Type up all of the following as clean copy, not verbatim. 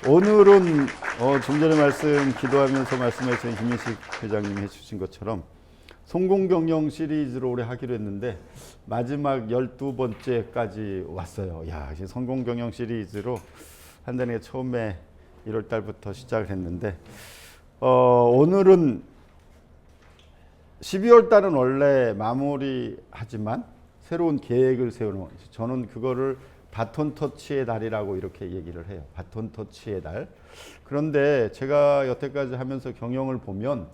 오늘은 좀 전에 기도하면서 말씀하신 김민식 회장님이 해주신 것처럼 성공경영 시리즈로 올해 하기로 했는데 마지막 12번째까지 왔어요. 야, 이제 성공경영 시리즈로 한다는 게 처음에 1월 달부터 시작을 했는데 오늘은 12월 달은 원래 마무리하지만 새로운 계획을 세우는, 저는 그거를 바톤 터치의 달이라고 이렇게 얘기를 해요. 바톤 터치의 달. 그런데 제가 여태까지 하면서 경영을 보면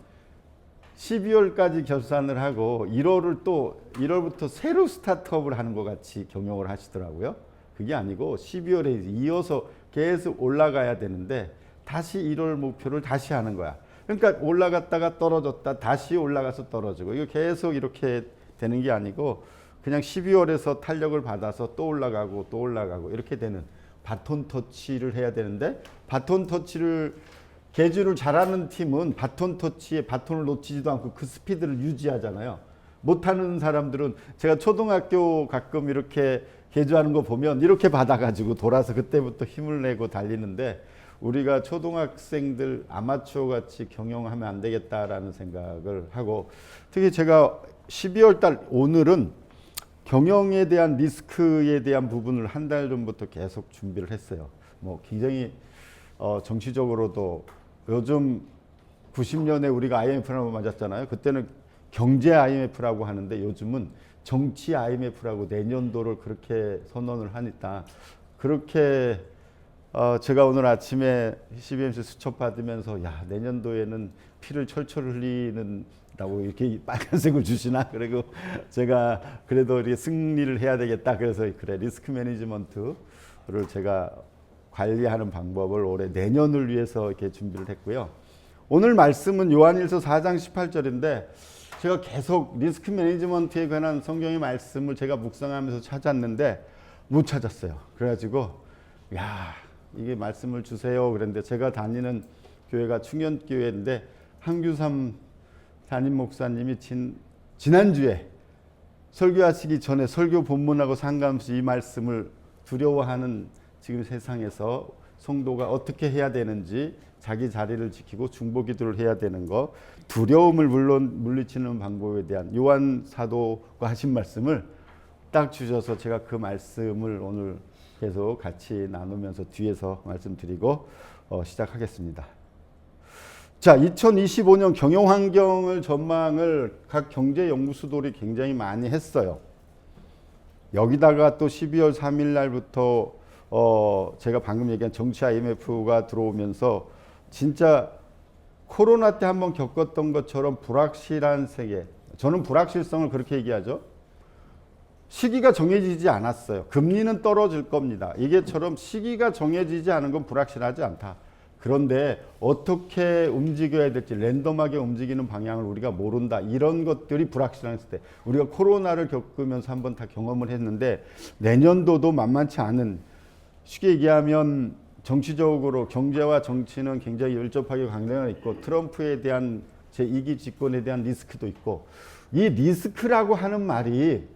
12월까지 결산을 하고 1월부터 새로 스타트업을 하는 것 같이 경영을 하시더라고요. 그게 아니고 12월에 이어서 계속 올라가야 되는데 다시 1월 목표를 다시 하는 거야. 그러니까 올라갔다가 떨어졌다 다시 올라가서 떨어지고, 이거 계속 이렇게 되는 게 아니고 그냥 12월에서 탄력을 받아서 또 올라가고 또 올라가고 이렇게 되는 바톤 터치를 해야 되는데, 바톤 터치를 개주를 잘하는 팀은 바톤 터치에 바톤을 놓치지도 않고 그 스피드를 유지하잖아요. 못하는 사람들은, 제가 초등학교 가끔 이렇게 개주하는 거 보면 이렇게 받아가지고 돌아서 그때부터 힘을 내고 달리는데, 우리가 초등학생들 아마추어 같이 경영하면 안 되겠다라는 생각을 하고, 특히 제가 12월 달 오늘은 경영에 대한 리스크에 대한 부분을 한 달 전부터 계속 준비를 했어요. 뭐 굉장히 정치적으로도 요즘 90년에 우리가 IMF라고 맞았잖아요. 그때는 경제 IMF라고 하는데 요즘은 정치 IMF라고 내년도를 그렇게 선언을 하니까, 그렇게 제가 오늘 아침에 CBMC 수첩 받으면서 야, 내년도에는 피를 철철 흘리는다고 이렇게 빨간색을 주시나? 그리고 제가 그래도 이렇게 승리를 해야 되겠다. 그래서 그래, 리스크 매니지먼트를 제가 관리하는 방법을 올해 내년을 위해서 이렇게 준비를 했고요. 오늘 말씀은 요한일서 4장 18절인데 제가 계속 리스크 매니지먼트에 관한 성경의 말씀을 제가 묵상하면서 찾았는데 못 찾았어요. 그래가지고 야, 이게 말씀을 주세요 그랬는데, 제가 다니는 교회가 충현교회인데 한규삼 담임 목사님이 지난주에 설교하시기 전에 설교 본문하고 상관없이 이 말씀을 두려워하는 지금 세상에서 성도가 어떻게 해야 되는지, 자기 자리를 지키고 중보기도를 해야 되는 거, 두려움을 물리치는 방법에 대한 요한 사도가 하신 말씀을 딱 주셔서 제가 그 말씀을 오늘 계속 같이 나누면서 뒤에서 말씀드리고 시작하겠습니다. 자, 2025년 경영환경을 전망을 각 경제연구소들이 굉장히 많이 했어요. 여기다가 또 12월 3일 날부터 제가 방금 얘기한 정치 IMF가 들어오면서 진짜 코로나 때 한번 겪었던 것처럼 불확실한 세계, 저는 불확실성을 그렇게 얘기하죠. 시기가 정해지지 않았어요. 금리는 떨어질 겁니다. 이게처럼 시기가 정해지지 않은 건 불확실하지 않다. 그런데 어떻게 움직여야 될지, 랜덤하게 움직이는 방향을 우리가 모른다. 이런 것들이 불확실했을 때, 우리가 코로나를 겪으면서 한번 다 경험을 했는데 내년도도 만만치 않은, 쉽게 얘기하면 정치적으로 경제와 정치는 굉장히 밀접하게 관계가 있고 트럼프에 대한 제2기 집권에 대한 리스크도 있고, 이 리스크라고 하는 말이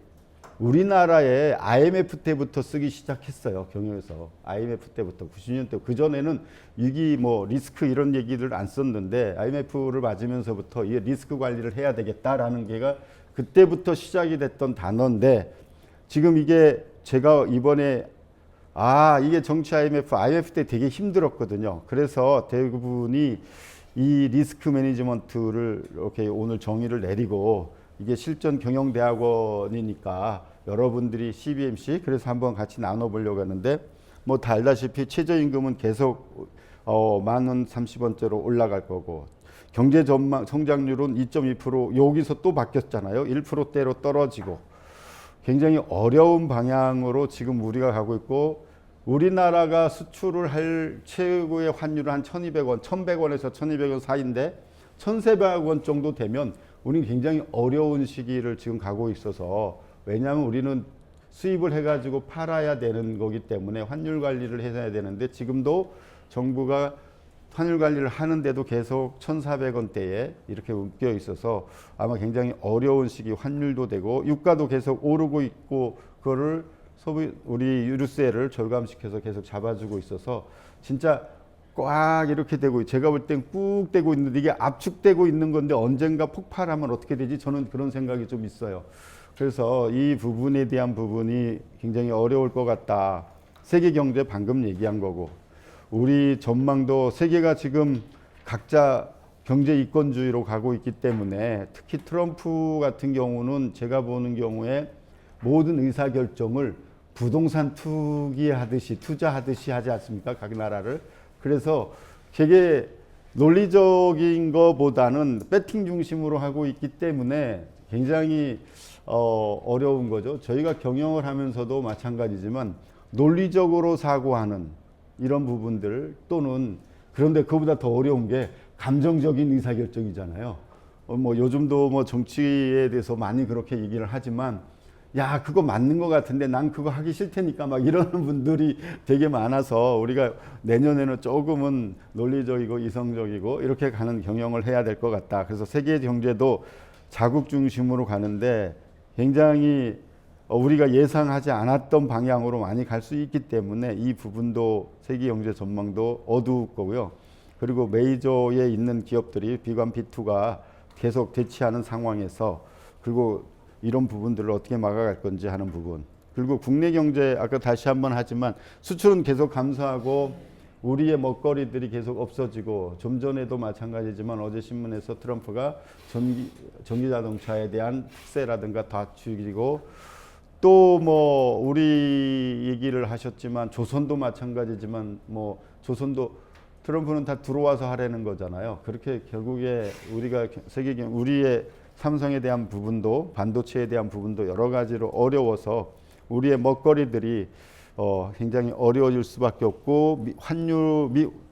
우리나라에 IMF 때부터 쓰기 시작했어요. 경영에서 IMF 때부터 90년 때, 그전에는 위기 뭐 리스크 이런 얘기를 안 썼는데 IMF를 맞으면서부터 이 리스크 관리를 해야 되겠다라는 게가 그때부터 시작이 됐던 단어인데, 지금 이게 제가 이번에 이게 정치 IMF 때 되게 힘들었거든요. 그래서 대부분이 이 리스크 매니지먼트를 이렇게 오늘 정의를 내리고, 이게 실전 경영대학원이니까 여러분들이 CBMC 그래서 한번 같이 나눠보려고 하는데, 뭐 다 알다시피 최저임금은 계속 10,030원대로 올라갈 거고, 경제 전망 성장률은 2.2%, 여기서 또 바뀌었잖아요. 1%대로 떨어지고, 굉장히 어려운 방향으로 지금 우리가 가고 있고, 우리나라가 수출을 할 최고의 환율은 한 1,200원, 1,100원에서 1,200원 사이인데 1,300원 정도 되면 우리는 굉장히 어려운 시기를 지금 가고 있어서, 왜냐하면 우리는 수입을 해가지고 팔아야 되는 거기 때문에 환율 관리를 해야 되는데, 지금도 정부가 환율 관리를 하는데도 계속 1,400원대에 이렇게 묶여 있어서 아마 굉장히 어려운 시기, 환율도 되고 유가도 계속 오르고 있고, 그거를 우리 유류세를 절감시켜서 계속 잡아주고 있어서 진짜 꽉 이렇게 되고 제가 볼 땐 꾹 되고 있는데 이게 압축되고 있는 건데 언젠가 폭발하면 어떻게 되지? 저는 그런 생각이 좀 있어요. 그래서 이 부분에 대한 부분이 굉장히 어려울 것 같다. 세계 경제 방금 얘기한 거고 우리 전망도 세계가 지금 각자 경제 이권주의로 가고 있기 때문에 특히 트럼프 같은 경우는 제가 보는 경우에 모든 의사결정을 부동산 투기하듯이 투자하듯이 하지 않습니까? 각 나라를. 그래서 되게 논리적인 것보다는 배팅 중심으로 하고 있기 때문에 굉장히 어려운 거죠. 저희가 경영을 하면서도 마찬가지지만 논리적으로 사고하는 이런 부분들 또는 그런데 그보다 더 어려운 게 감정적인 의사결정이잖아요. 뭐 요즘도 뭐 정치에 대해서 많이 그렇게 얘기를 하지만 야 그거 맞는 것 같은데 난 그거 하기 싫다니까 막 이러는 분들이 되게 많아서 우리가 내년에는 조금은 논리적이고 이성적이고 이렇게 가는 경영을 해야 될 것 같다. 그래서 세계 경제도 자국 중심으로 가는데 굉장히 우리가 예상하지 않았던 방향으로 많이 갈 수 있기 때문에 이 부분도 세계 경제 전망도 어두울 거고요. 그리고 메이저에 있는 기업들이 비관 B2가 계속 대치하는 상황에서 그리고 이런 부분들을 어떻게 막아갈 건지 하는 부분. 그리고 국내 경제 아까 다시 한번 하지만 수출은 계속 감소하고 우리의 먹거리들이 계속 없어지고 좀 전에도 마찬가지지만 어제 신문에서 트럼프가 전기 자동차에 대한 특세라든가 다 줄이고 또 뭐 우리 얘기를 하셨지만 조선도 마찬가지지만 뭐 조선도 트럼프는 다 들어와서 하라는 거잖아요. 그렇게 결국에 우리가 세계 우리의 삼성에 대한 부분도 반도체에 대한 부분도 여러 가지로 어려워서 우리의 먹거리들이 굉장히 어려워질 수밖에 없고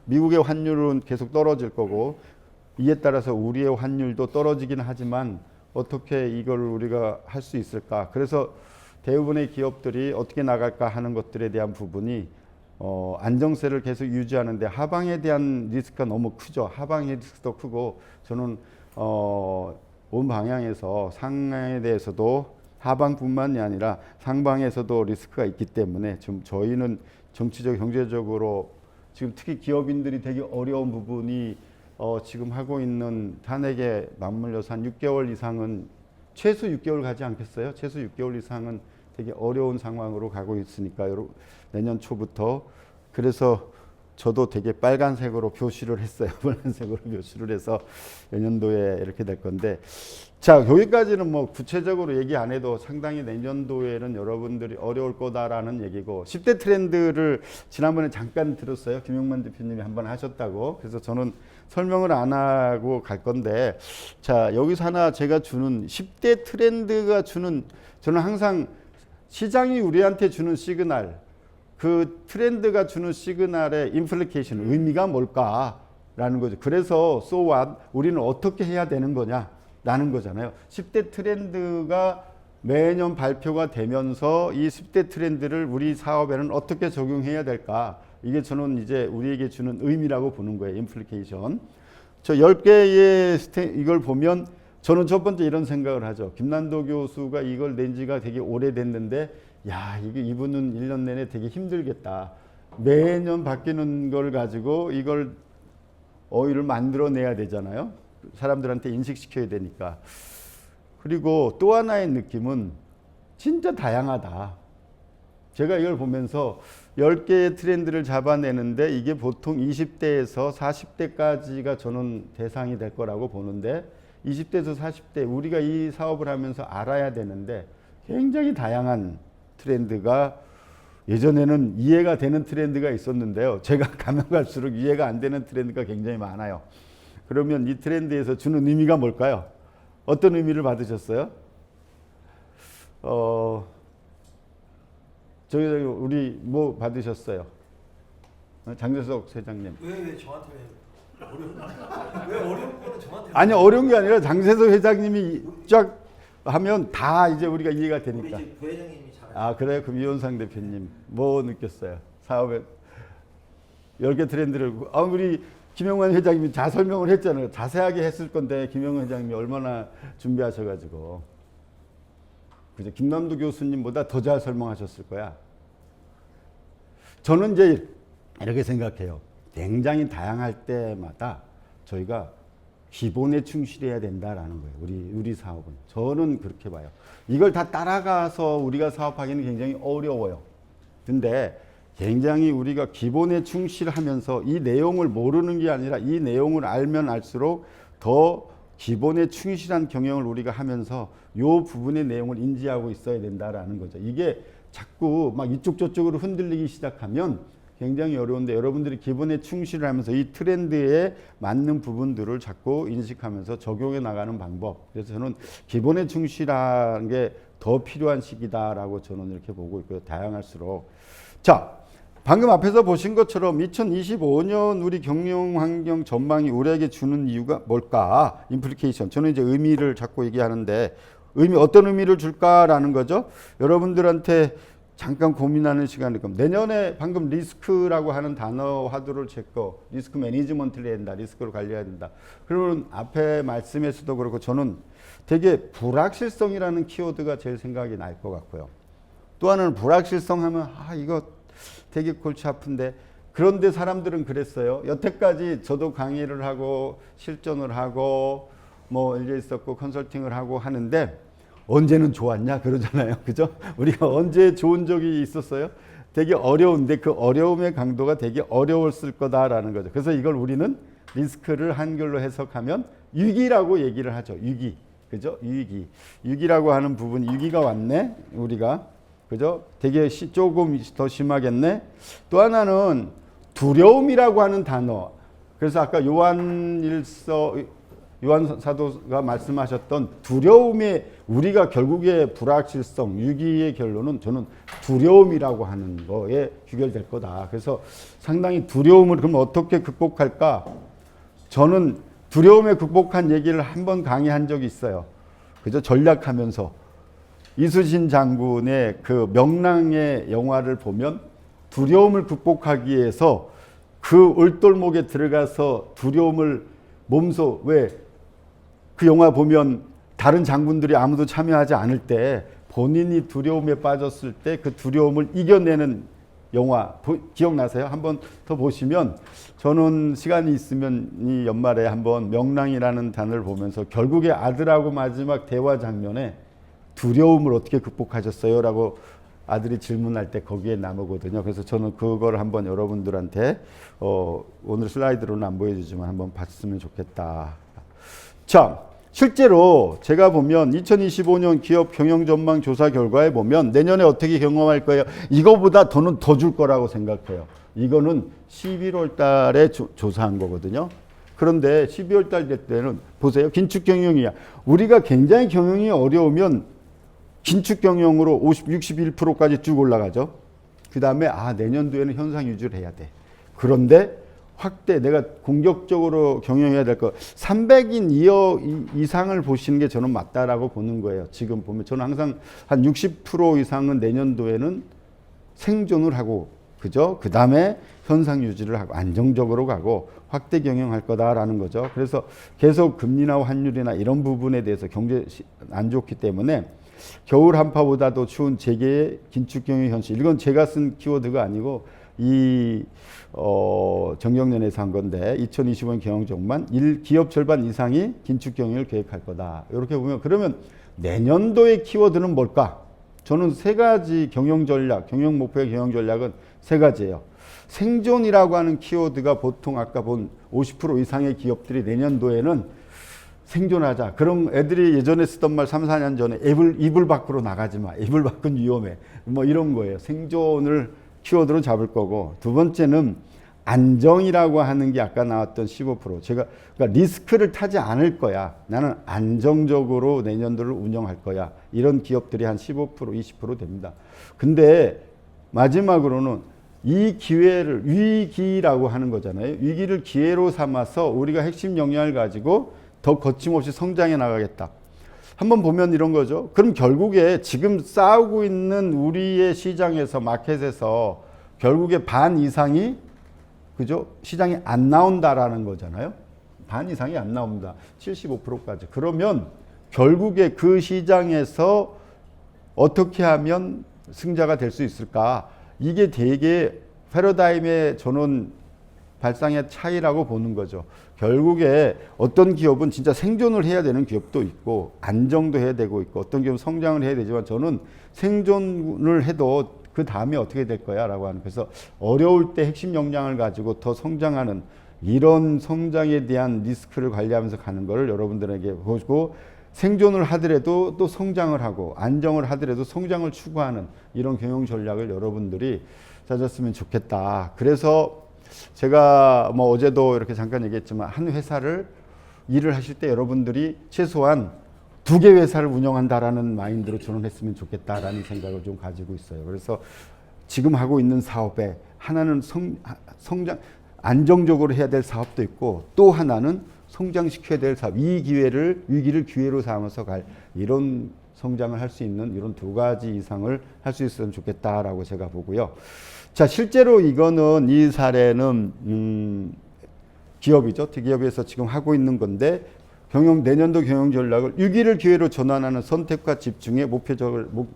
미국의 환율은 계속 떨어질 거고 이에 따라서 우리의 환율도 떨어지긴 하지만 어떻게 이걸 우리가 할 수 있을까? 그래서 대부분의 기업들이 어떻게 나갈까 하는 것들에 대한 부분이 안정세를 계속 유지하는데 하방에 대한 리스크가 너무 크죠. 하방의 리스크도 크고 저는 온 방향에서 상황에 대해서도 하방뿐만이 아니라 상방에서도 리스크가 있기 때문에 지금 저희는 정치적 경제적으로 지금 특히 기업인들이 되게 어려운 부분이 지금 하고 있는 탄핵에 맞물려서 한 6개월 이상은 최소 6개월 가지 않겠어요? 최소 6개월 이상은 되게 어려운 상황으로 가고 있으니까 내년 초부터 그래서 저도 되게 빨간색으로 표시를 했어요. 빨간색으로 표시를 해서 내년도에 이렇게 될 건데 자 여기까지는 뭐 구체적으로 얘기 안 해도 상당히 내년도에는 여러분들이 어려울 거다라는 얘기고 10대 트렌드를 지난번에 잠깐 들었어요. 김용만 대표님이 한번 하셨다고. 그래서 저는 설명을 안 하고 갈 건데 자 여기서 하나 제가 주는 10대 트렌드가 주는 저는 항상 시장이 우리한테 주는 시그널 그 트렌드가 주는 시그널의 임플리케이션 의미가 뭘까라는 거죠. 그래서 so what 우리는 어떻게 해야 되는 거냐라는 거잖아요. 10대 트렌드가 매년 발표가 되면서 이 10대 트렌드를 우리 사업에는 어떻게 적용해야 될까? 이게 저는 이제 우리에게 주는 의미라고 보는 거예요. 임플리케이션. 저 10개의 이걸 보면 저는 첫 번째 이런 생각을 하죠. 김난도 교수가 이걸 낸 지가 되게 오래됐는데 야, 이분은 1년 내내 되게 힘들겠다. 매년 바뀌는 걸 가지고 이걸 어휘를 만들어내야 되잖아요. 사람들한테 인식시켜야 되니까. 그리고 또 하나의 느낌은 진짜 다양하다. 제가 이걸 보면서 10개의 트렌드를 잡아내는데 이게 보통 20대에서 40대까지가 저는 대상이 될 거라고 보는데 20대에서 40대 우리가 이 사업을 하면서 알아야 되는데 굉장히 다양한 트렌드가 예전에는 이해가 되는 트렌드가 있었는데요. 제가 가면 갈수록 이해가 안 되는 트렌드가 굉장히 많아요. 그러면 이 트렌드에서 주는 의미가 뭘까요? 어떤 의미를 받으셨어요? 저기 우리 뭐 받으셨어요? 장재석 회장님. 왜 저한테 왜 어려운 거는 저한테 아니 어려운 게 아니라 장재석 회장님이 쫙 하면 다 이제 우리가 이해가 되니까. 우리 부회장님이 잘. 아 그래요? 그럼 이원상 대표님 뭐 느꼈어요? 사업에 10개 트렌드를 우리 김영만 회장님이 다 설명을 했잖아요. 자세하게 했을 건데 김영만 회장님이 얼마나 준비하셔가지고 그죠? 김남도 교수님보다 더 잘 설명하셨을 거야. 저는 이제 이렇게 생각해요. 굉장히 다양할 때마다 저희가 기본에 충실해야 된다라는 거예요. 우리 사업은. 저는 그렇게 봐요. 이걸 다 따라가서 우리가 사업하기는 굉장히 어려워요. 근데 굉장히 우리가 기본에 충실하면서 이 내용을 모르는 게 아니라 이 내용을 알면 알수록 더 기본에 충실한 경영을 우리가 하면서 이 부분의 내용을 인지하고 있어야 된다라는 거죠. 이게 자꾸 막 이쪽 저쪽으로 흔들리기 시작하면 굉장히 어려운데 여러분들이 기본에 충실을 하면서 이 트렌드에 맞는 부분들을 자꾸 인식하면서 적용해 나가는 방법. 그래서 저는 기본에 충실한 게 더 필요한 시기다라고 저는 이렇게 보고 있고요. 다양할수록. 자, 방금 앞에서 보신 것처럼 2025년 우리 경영 환경 전망이 우리에게 주는 이유가 뭘까? 임플리케이션. 저는 이제 의미를 자꾸 얘기하는데 어떤 의미를 줄까라는 거죠. 여러분들한테 잠깐 고민하는 시간일 겁니다. 내년에 방금 리스크라고 하는 단어 화두를 제거 리스크 매니지먼트를 해야 된다. 리스크를 관리해야 된다. 그러면 앞에 말씀에서도 그렇고 저는 되게 불확실성이라는 키워드가 제일 생각이 날 것 같고요. 또 하나는 불확실성 하면 이거 되게 골치 아픈데 그런데 사람들은 그랬어요. 여태까지 저도 강의를 하고 실전을 하고 뭐 일에 있었고 컨설팅을 하고 하는데 언제는 좋았냐 그러잖아요. 그죠? 우리가 언제 좋은 적이 있었어요? 되게 어려운데 그 어려움의 강도가 되게 어려웠을 거다라는 거죠. 그래서 이걸 우리는 리스크를 한글로 해석하면 위기라고 얘기를 하죠. 위기. 그죠? 위기. 위기라고 하는 부분, 위기가 왔네. 우리가. 그죠? 되게 조금 더 심하겠네. 또 하나는 두려움이라고 하는 단어. 그래서 아까 요한 사도가 말씀하셨던 두려움의 우리가 결국에 불확실성, 위기의 결론은 저는 두려움이라고 하는 거에 귀결될 거다. 그래서 상당히 두려움을 그럼 어떻게 극복할까? 저는 두려움에 극복한 얘기를 한번 강의한 적이 있어요. 그죠? 전략하면서. 이수신 장군의 그 명랑의 영화를 보면 두려움을 극복하기 위해서 그 올돌목에 들어가서 두려움을 몸소 그 영화 보면 다른 장군들이 아무도 참여하지 않을 때 본인이 두려움에 빠졌을 때 그 두려움을 이겨내는 영화 기억나세요? 한번 더 보시면 저는 시간이 있으면 이 연말에 한번 명랑이라는 단어를 보면서 결국에 아들하고 마지막 대화 장면에 두려움을 어떻게 극복하셨어요? 라고 아들이 질문할 때 거기에 나오거든요. 그래서 저는 그걸 한번 여러분들한테 오늘 슬라이드로는 안 보여주지만 한번 봤으면 좋겠다. 자, 실제로 제가 보면 2025년 기업 경영 전망 조사 결과에 보면 내년에 어떻게 경험할 거예요? 이거보다 더는 더 줄 거라고 생각해요. 이거는 11월 달에 조사한 거거든요. 그런데 12월 달 때는 보세요. 긴축 경영이야. 우리가 굉장히 경영이 어려우면 긴축 경영으로 61%까지 쭉 올라가죠. 그 다음에 내년도에는 현상 유지를 해야 돼. 그런데 확대, 내가 공격적으로 경영해야 될 거 300인 이상을 보시는 게 저는 맞다라고 보는 거예요. 지금 보면 저는 항상 한 60% 이상은 내년도에는 생존을 하고, 그죠? 그 다음에 현상 유지를 하고 안정적으로 가고 확대 경영할 거다라는 거죠. 그래서 계속 금리나 환율이나 이런 부분에 대해서 경제 안 좋기 때문에 겨울 한파보다도 추운 재계의 긴축 경영 현실. 이건 제가 쓴 키워드가 아니고 정경련에서 한 건데 2025년 경영 전망 기업 절반 이상이 긴축 경영을 계획할 거다. 이렇게 보면 그러면 내년도의 키워드는 뭘까? 저는 세 가지 경영 전략, 경영 목표의 경영 전략은 세 가지예요. 생존이라고 하는 키워드가 보통 아까 본 50% 이상의 기업들이 내년도에는 생존하자. 그럼 애들이 예전에 쓰던 말 3, 4년 전에 이불 밖으로 나가지 마. 이불 밖은 위험해. 뭐 이런 거예요. 생존을 키워드로 잡을 거고. 두 번째는 안정이라고 하는 게 아까 나왔던 15%. 그러니까 리스크를 타지 않을 거야. 나는 안정적으로 내년도를 운영할 거야. 이런 기업들이 한 15%, 20% 됩니다. 근데 마지막으로는 이 기회를 위기라고 하는 거잖아요. 위기를 기회로 삼아서 우리가 핵심 역량을 가지고 더 거침없이 성장해 나가겠다. 한번 보면 이런 거죠. 그럼 결국에 지금 싸우고 있는 우리의 시장에서 마켓에서 결국에 반 이상이 그죠? 시장에 안 나온다라는 거잖아요. 반 이상이 안 나옵니다. 75%까지. 그러면 결국에 그 시장에서 어떻게 하면 승자가 될 수 있을까? 이게 되게 패러다임의 저는 발상의 차이라고 보는 거죠. 결국에 어떤 기업은 진짜 생존을 해야 되는 기업도 있고 안정도 해야 되고 있고 어떤 기업은 성장을 해야 되지만 저는 생존을 해도 그 다음에 어떻게 될 거야 라고 하는, 그래서 어려울 때 핵심 역량을 가지고 더 성장하는 이런 성장에 대한 리스크를 관리하면서 가는 거를 여러분들에게 보고, 생존을 하더라도 또 성장을 하고 안정을 하더라도 성장을 추구하는 이런 경영 전략을 여러분들이 찾았으면 좋겠다. 그래서 제가 뭐 어제도 이렇게 잠깐 얘기했지만 한 회사를 일을 하실 때 여러분들이 최소한 2개 회사를 운영한다라는 마인드로 저는 했으면 좋겠다라는 생각을 좀 가지고 있어요. 그래서 지금 하고 있는 사업에 하나는 성장 안정적으로 해야 될 사업도 있고 또 하나는 성장시켜야 될 사업, 이 기회를 위기를 기회로 삼아서 갈 이런 성장을 할 수 있는 이런 2가지 이상을 할 수 있으면 좋겠다라고 제가 보고요. 자, 실제로 이거는 이 사례는 기업이죠. 대기업에서 지금 하고 있는 건데 내년도 경영 전략을 위기를 기회로 전환하는 선택과 집중에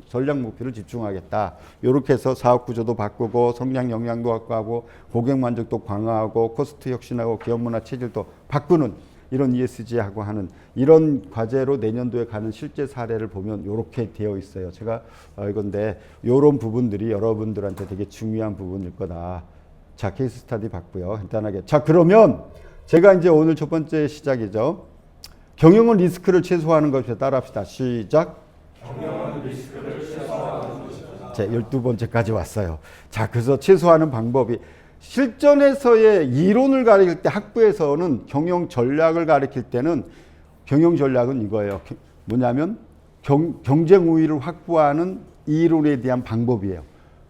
전략 목표를 집중하겠다. 이렇게 해서 사업 구조도 바꾸고 성장 역량도 확보하고 고객 만족도 강화하고 코스트 혁신하고 기업 문화 체질도 바꾸는 이런 ESG하고 하는 이런 과제로 내년도에 가는 실제 사례를 보면 이렇게 되어 있어요. 제가 이건데 이런 부분들이 여러분들한테 되게 중요한 부분일 거다. 자, 케이스 스터디 봤고요. 간단하게. 자, 그러면 제가 이제 오늘 첫 번째 시작이죠. 경영은 리스크를 최소화하는 것에 따라합시다. 시작. 경영은 리스크를 최소화하는 것이다. 제 12번째까지 왔어요. 자, 그래서 최소화하는 방법이 실전에서의 이론을 가르칠 때 학부에서는 경영 전략을 가르칠 때는 경영 전략은 이거예요. 뭐냐면 경쟁 우위를 확보하는 이론에 대한 방법이에요.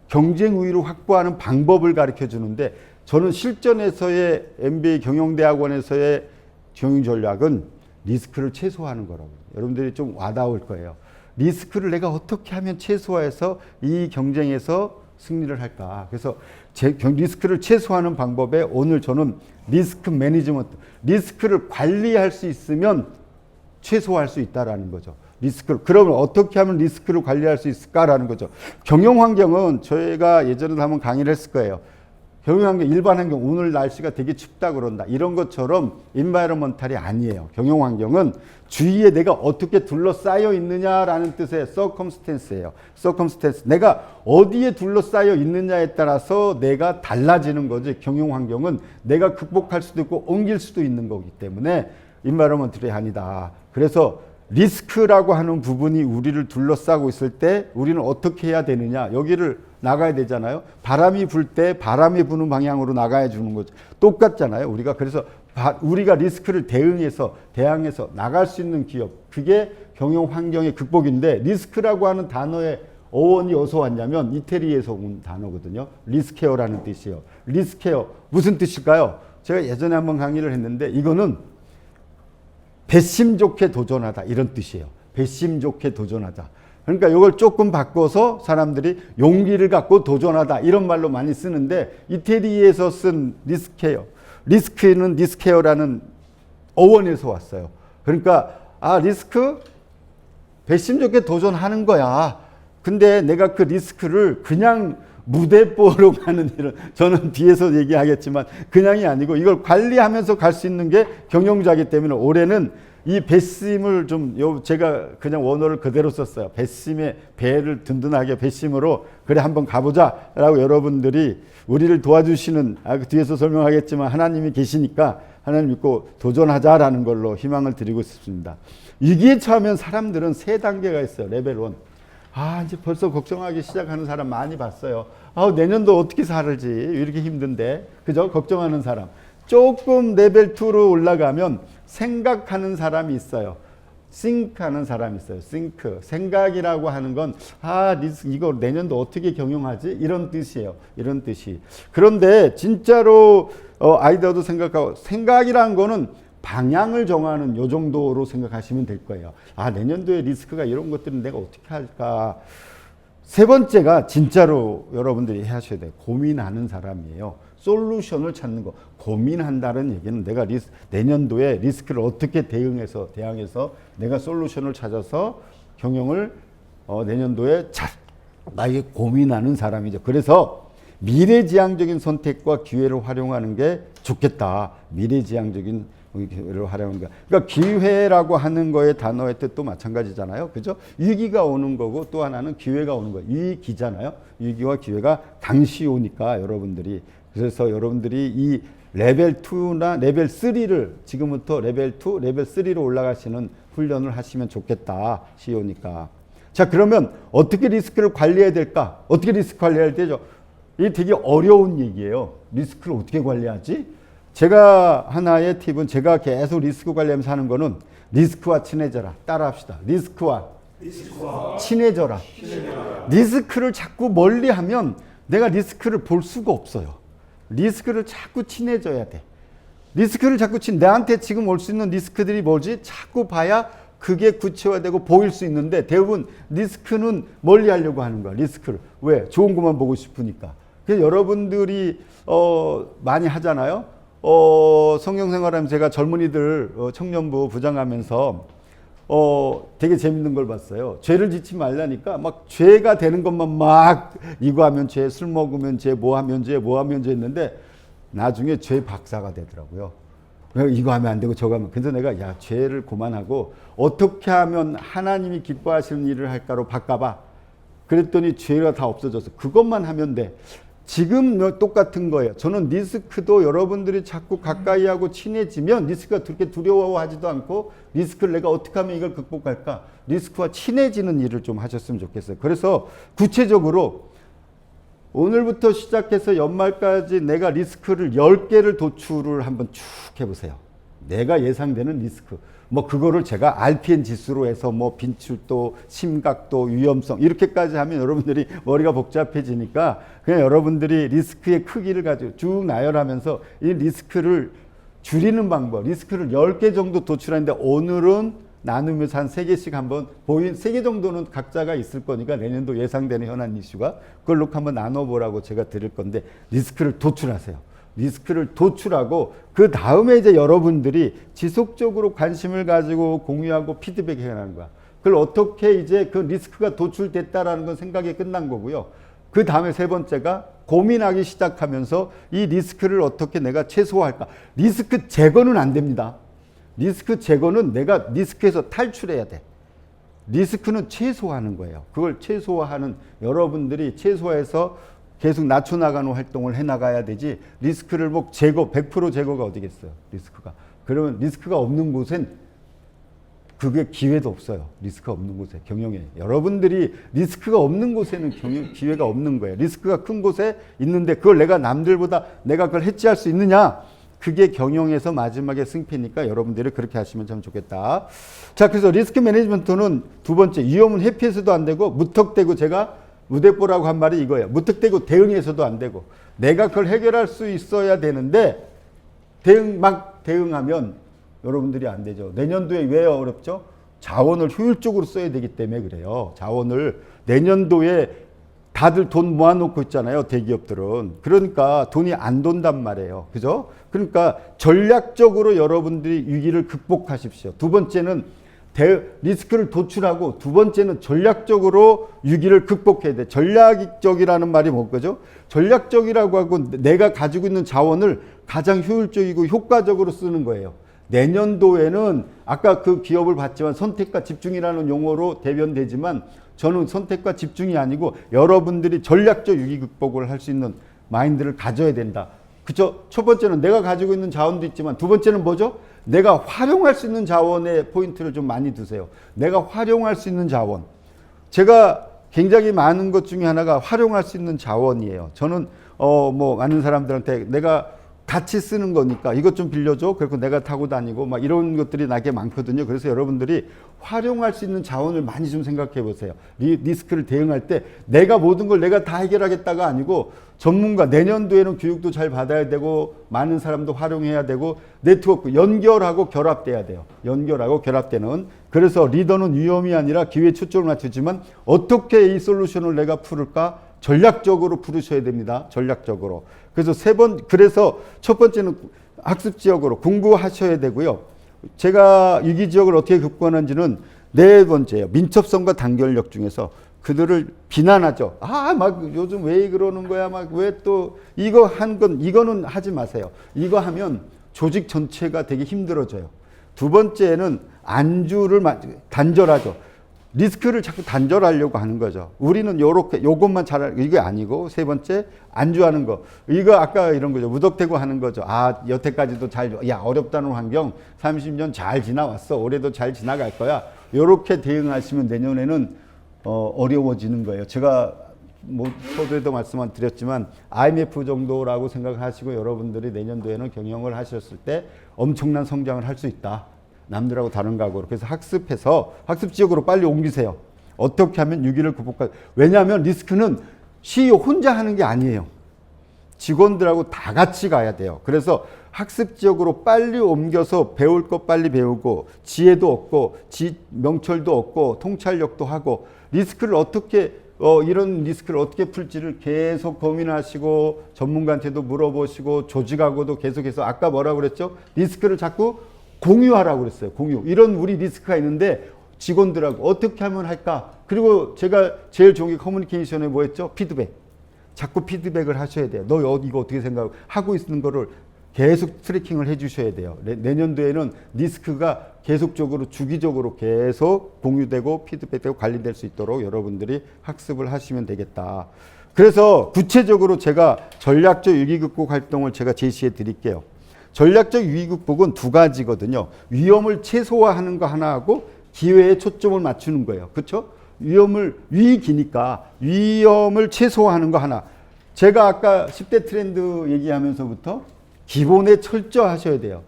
경쟁 우위를 확보하는 방법을 가르쳐 주는데 저는 실전에서의 MBA 경영대학원에서의 경영 전략은 리스크를 최소화하는 거라고. 여러분들이 좀 와닿을 거예요. 리스크를 내가 어떻게 하면 최소화해서 이 경쟁에서 승리를 할까. 그래서 리스크를 최소화하는 방법에 오늘 저는 리스크 매니지먼트, 리스크를 관리할 수 있으면 최소화할 수 있다라는 거죠. 그러면 어떻게 하면 리스크를 관리할 수 있을까라는 거죠. 경영 환경은 저희가 예전에도 한번 강의를 했을 거예요. 경영 환경, 일반 환경, 오늘 날씨가 되게 춥다 그런다. 이런 것처럼 인바이러먼탈이 아니에요. 경영 환경은 주위에 내가 어떻게 둘러싸여 있느냐라는 뜻의 서컴스텐스예요. 서컴스텐스. 내가 어디에 둘러싸여 있느냐에 따라서 내가 달라지는 거지. 경영 환경은 내가 극복할 수도 있고 옮길 수도 있는 거기 때문에 인바이러먼탈이 아니다. 그래서 리스크라고 하는 부분이 우리를 둘러싸고 있을 때 우리는 어떻게 해야 되느냐. 여기를 나가야 되잖아요. 바람이 불 때 바람이 부는 방향으로 나가야 주는 거죠. 똑같잖아요. 우리가 그래서 우리가 리스크를 대항해서 나갈 수 있는 기업, 그게 경영 환경의 극복인데, 리스크라고 하는 단어의 어원이 어디서 왔냐면 이태리에서 온 단어거든요. 리스케어라는 뜻이에요. 리스케어 무슨 뜻일까요? 제가 예전에 한번 강의를 했는데 이거는 배심 좋게 도전하다 이런 뜻이에요. 배심 좋게 도전하다. 그러니까 이걸 조금 바꿔서 사람들이 용기를 갖고 도전하다 이런 말로 많이 쓰는데, 이태리에서 쓴 리스크는 리스케어라는 어원에서 왔어요. 그러니까 리스크 배심 좋게 도전하는 거야. 근데 내가 그 리스크를 그냥 무대뽀로 가는 일은, 저는 뒤에서 얘기하겠지만 그냥이 아니고 이걸 관리하면서 갈 수 있는 게 경영자이기 때문에 올해는 이 배심을 제가 그냥 원어를 그대로 썼어요. 배심의 배를 든든하게 배심으로 그래 한번 가보자 라고 여러분들이 우리를 도와주시는, 그 뒤에서 설명하겠지만 하나님이 계시니까 하나님 믿고 도전하자라는 걸로 희망을 드리고 싶습니다. 위기에 처하면 사람들은 3단계가 있어요. 레벨 1. 이제 벌써 걱정하기 시작하는 사람 많이 봤어요. 내년도 어떻게 살지? 이렇게 힘든데. 그죠? 걱정하는 사람. 조금 레벨 2로 올라가면 생각하는 사람이 있어요. think하는 사람이 있어요. think. 생각이라고 하는 건 이거 내년도 어떻게 경영하지? 이런 뜻이에요. 이런 뜻이. 그런데 진짜로 아이디어도 생각하고, 생각이라는 거는 방향을 정하는 요 정도로 생각하시면 될 거예요. 내년도에 리스크가 이런 것들은 내가 어떻게 할까? 3번째가 진짜로 여러분들이 하셔야 돼요. 고민하는 사람이에요. 솔루션을 찾는 거. 고민한다는 얘기는 내가 내년도에 리스크를 어떻게 대항해서 내가 솔루션을 찾아서 경영을 내년도에 나에게 고민하는 사람이죠. 그래서 미래지향적인 선택과 기회를 활용하는 게 좋겠다. 미래지향적인 기회를 활용하는 거. 그러니까 기회라고 하는 거의 단어의 뜻도 마찬가지잖아요. 그죠? 위기가 오는 거고 또 하나는 기회가 오는 거예요. 위기잖아요. 위기와 기회가 당시 오니까 여러분들이 그래서 여러분들이 이 레벨 2나 레벨 3를 지금부터 레벨 2, 레벨 3로 올라가시는 훈련을 하시면 좋겠다. 시오니까. 자, 그러면 어떻게 리스크를 관리해야 될까? 어떻게 리스크 관리해야 되죠? 이게 되게 어려운 얘기예요. 리스크를 어떻게 관리하지? 제가 하나의 팁은 제가 계속 리스크 관리하면서 하는 거는 리스크와 친해져라. 따라합시다. 리스크와 친해져라. 리스크를 자꾸 멀리하면 내가 리스크를 볼 수가 없어요. 리스크를 자꾸 친해져야 돼. 리스크를 자꾸 나한테 지금 올 수 있는 리스크들이 뭐지? 자꾸 봐야 그게 구체화되고 보일 수 있는데 대부분 리스크는 멀리 하려고 하는 거야. 리스크를. 왜? 좋은 것만 보고 싶으니까. 그래서 여러분들이 많이 하잖아요. 성경생활하면서 제가 젊은이들 청년부 부장하면서 되게 재밌는 걸 봤어요. 죄를 짓지 말라니까 막 죄가 되는 것만 막 이거 하면 죄, 술 먹으면 죄, 뭐 하면 죄, 뭐 하면 죄 했는데 나중에 죄 박사가 되더라고요. 이거 하면 안 되고 저거 하면. 그래서 내가 야, 죄를 그만하고 어떻게 하면 하나님이 기뻐하시는 일을 할까로 바꿔봐. 그랬더니 죄가 다 없어져서 그것만 하면 돼. 지금 똑같은 거예요. 저는 리스크도 여러분들이 자꾸 가까이 하고 친해지면 리스크가 그렇게 두려워하지도 않고 리스크를 내가 어떻게 하면 이걸 극복할까? 리스크와 친해지는 일을 좀 하셨으면 좋겠어요. 그래서 구체적으로 오늘부터 시작해서 연말까지 내가 리스크를 10개를 도출을 한번 쭉 해보세요. 내가 예상되는 리스크. 뭐 그거를 제가 RPN 지수로 해서 뭐 빈출도, 심각도, 위험성 이렇게까지 하면 여러분들이 머리가 복잡해지니까 그냥 여러분들이 리스크의 크기를 가지고 쭉 나열하면서 이 리스크를 줄이는 방법, 리스크를 10개 정도 도출하는데 오늘은 나누면서 한 3개씩 한번 3개 정도는 각자가 있을 거니까 내년도 예상되는 현안 이슈가 그걸로 한번 나눠보라고 제가 드릴 건데 리스크를 도출하세요. 리스크를 도출하고 그 다음에 이제 여러분들이 지속적으로 관심을 가지고 공유하고 피드백해야 하는 거야. 그걸 어떻게 이제 그 리스크가 도출됐다라는 건 생각이 끝난 거고요. 그 다음에 세 번째가 고민하기 시작하면서 이 리스크를 어떻게 내가 최소화할까. 리스크 제거는 안 됩니다. 리스크 제거는 내가 리스크에서 탈출해야 돼. 리스크는 최소화하는 거예요. 그걸 최소화하는 여러분들이 최소화해서 계속 낮춰나가는 활동을 해나가야 되지 리스크를 뭐 제거 100% 제거가 어디겠어요. 리스크가. 그러면 리스크가 없는 곳엔 그게 기회도 없어요. 리스크가 없는 곳에 경영에. 여러분들이 리스크가 없는 곳에는 기회가 없는 거예요. 리스크가 큰 곳에 있는데 그걸 내가 남들보다 내가 그걸 해치할 수 있느냐. 그게 경영에서 마지막에 승패니까 여러분들이 그렇게 하시면 참 좋겠다. 자, 그래서 리스크 매니지먼트는 두 번째 위험은 회피해서도 안 되고 무턱대고 제가 무대뽀라고 한 말이 이거예요. 무턱대고 대응해서도 안 되고 내가 그걸 해결할 수 있어야 되는데 막 대응하면 여러분들이 안 되죠. 내년도에 왜 어렵죠? 자원을 효율적으로 써야 되기 때문에 그래요. 자원을 내년도에 다들 돈 모아놓고 있잖아요. 대기업들은. 그러니까 돈이 안 돈단 말이에요. 그죠? 그러니까 전략적으로 여러분들이 위기를 극복하십시오. 두 번째는 리스크를 도출하고 두 번째는 전략적으로 위기를 극복해야 돼. 전략적이라는 말이 뭐죠? 전략적이라고 하고 내가 가지고 있는 자원을 가장 효율적이고 효과적으로 쓰는 거예요. 내년도에는 아까 그 기업을 봤지만 선택과 집중이라는 용어로 대변되지만 저는 선택과 집중이 아니고 여러분들이 전략적 위기 극복을 할 수 있는 마인드를 가져야 된다. 그쵸? 첫 번째는 내가 가지고 있는 자원도 있지만 두 번째는 뭐죠? 내가 활용할 수 있는 자원에 포인트를 좀 많이 두세요. 내가 활용할 수 있는 자원. 제가 굉장히 많은 것 중에 하나가 활용할 수 있는 자원이에요. 저는 뭐 많은 사람들한테 내가 같이 쓰는 거니까 이것 좀 빌려줘. 그리고 내가 타고 다니고 막 이런 것들이 나게 많거든요. 그래서 여러분들이 활용할 수 있는 자원을 많이 좀 생각해 보세요. 리스크를 대응할 때 내가 모든 걸 내가 다 해결하겠다가 아니고 전문가 내년도에는 교육도 잘 받아야 되고 많은 사람도 활용해야 되고 네트워크 연결하고 결합돼야 돼요. 연결하고 결합되는. 그래서 리더는 위험이 아니라 기회에 초점을 맞추지만 어떻게 이 솔루션을 내가 풀을까? 전략적으로 풀으셔야 됩니다. 전략적으로. 그래서 첫 번째는 학습 지역으로 공부하셔야 되고요. 제가 위기 지역을 어떻게 극복하는지는 네 번째예요. 민첩성과 단결력 중에서 그들을 비난하죠. 아, 막 요즘 왜 그러는 거야? 막 왜 또 이거 한 건 이거는 하지 마세요. 이거 하면 조직 전체가 되게 힘들어져요. 두 번째는 안주를 단절하죠. 리스크를 자꾸 단절하려고 하는 거죠. 우리는 요렇게 요것만 잘 이게 아니고 세 번째 안주하는 거. 이거 아까 이런 거죠. 무턱대고 하는 거죠. 아, 여태까지도 야, 어렵다는 환경 30년 잘 지나왔어. 올해도 잘 지나갈 거야. 요렇게 대응하시면 내년에는 어려워지는 거예요. 제가 뭐 서두에도 말씀을 드렸지만 IMF 정도라고 생각하시고 여러분들이 내년도에는 경영을 하셨을 때 엄청난 성장을 할 수 있다. 남들하고 다른 각오로. 그래서 학습해서 학습 지역으로 빨리 옮기세요. 어떻게 하면 위기를 극복할. 왜냐하면 리스크는 CEO 혼자 하는 게 아니에요. 직원들하고 다 같이 가야 돼요. 그래서 학습 지역으로 빨리 옮겨서 배울 거 빨리 배우고 지혜도 얻고 명철도 얻고 통찰력도 하고 리스크를 어떻게 이런 리스크를 어떻게 풀지를 계속 고민하시고 전문가한테도 물어보시고 조직하고도 계속해서 아까 뭐라고 그랬죠? 리스크를 자꾸 공유하라고 그랬어요. 공유. 이런 우리 리스크가 있는데 직원들하고 어떻게 하면 할까? 그리고 제가 제일 좋은 게 커뮤니케이션에 뭐였죠? 피드백. 자꾸 피드백을 하셔야 돼요. 너 이거 어떻게 생각하고 하고 있는 거를 계속 트래킹을 해 주셔야 돼요. 내년도에는 리스크가 계속적으로 주기적으로 계속 공유되고 피드백되고 관리될 수 있도록 여러분들이 학습을 하시면 되겠다. 그래서 구체적으로 제가 전략적 위기 극복 활동을 제가 제시해 드릴게요. 전략적 위기 극복은 두 가지거든요. 위험을 최소화하는 거 하나하고 기회에 초점을 맞추는 거예요. 그렇죠? 위기니까 위험을 최소화하는 거 하나. 제가 아까 10대 트렌드 얘기하면서부터 기본에 철저하셔야 돼요.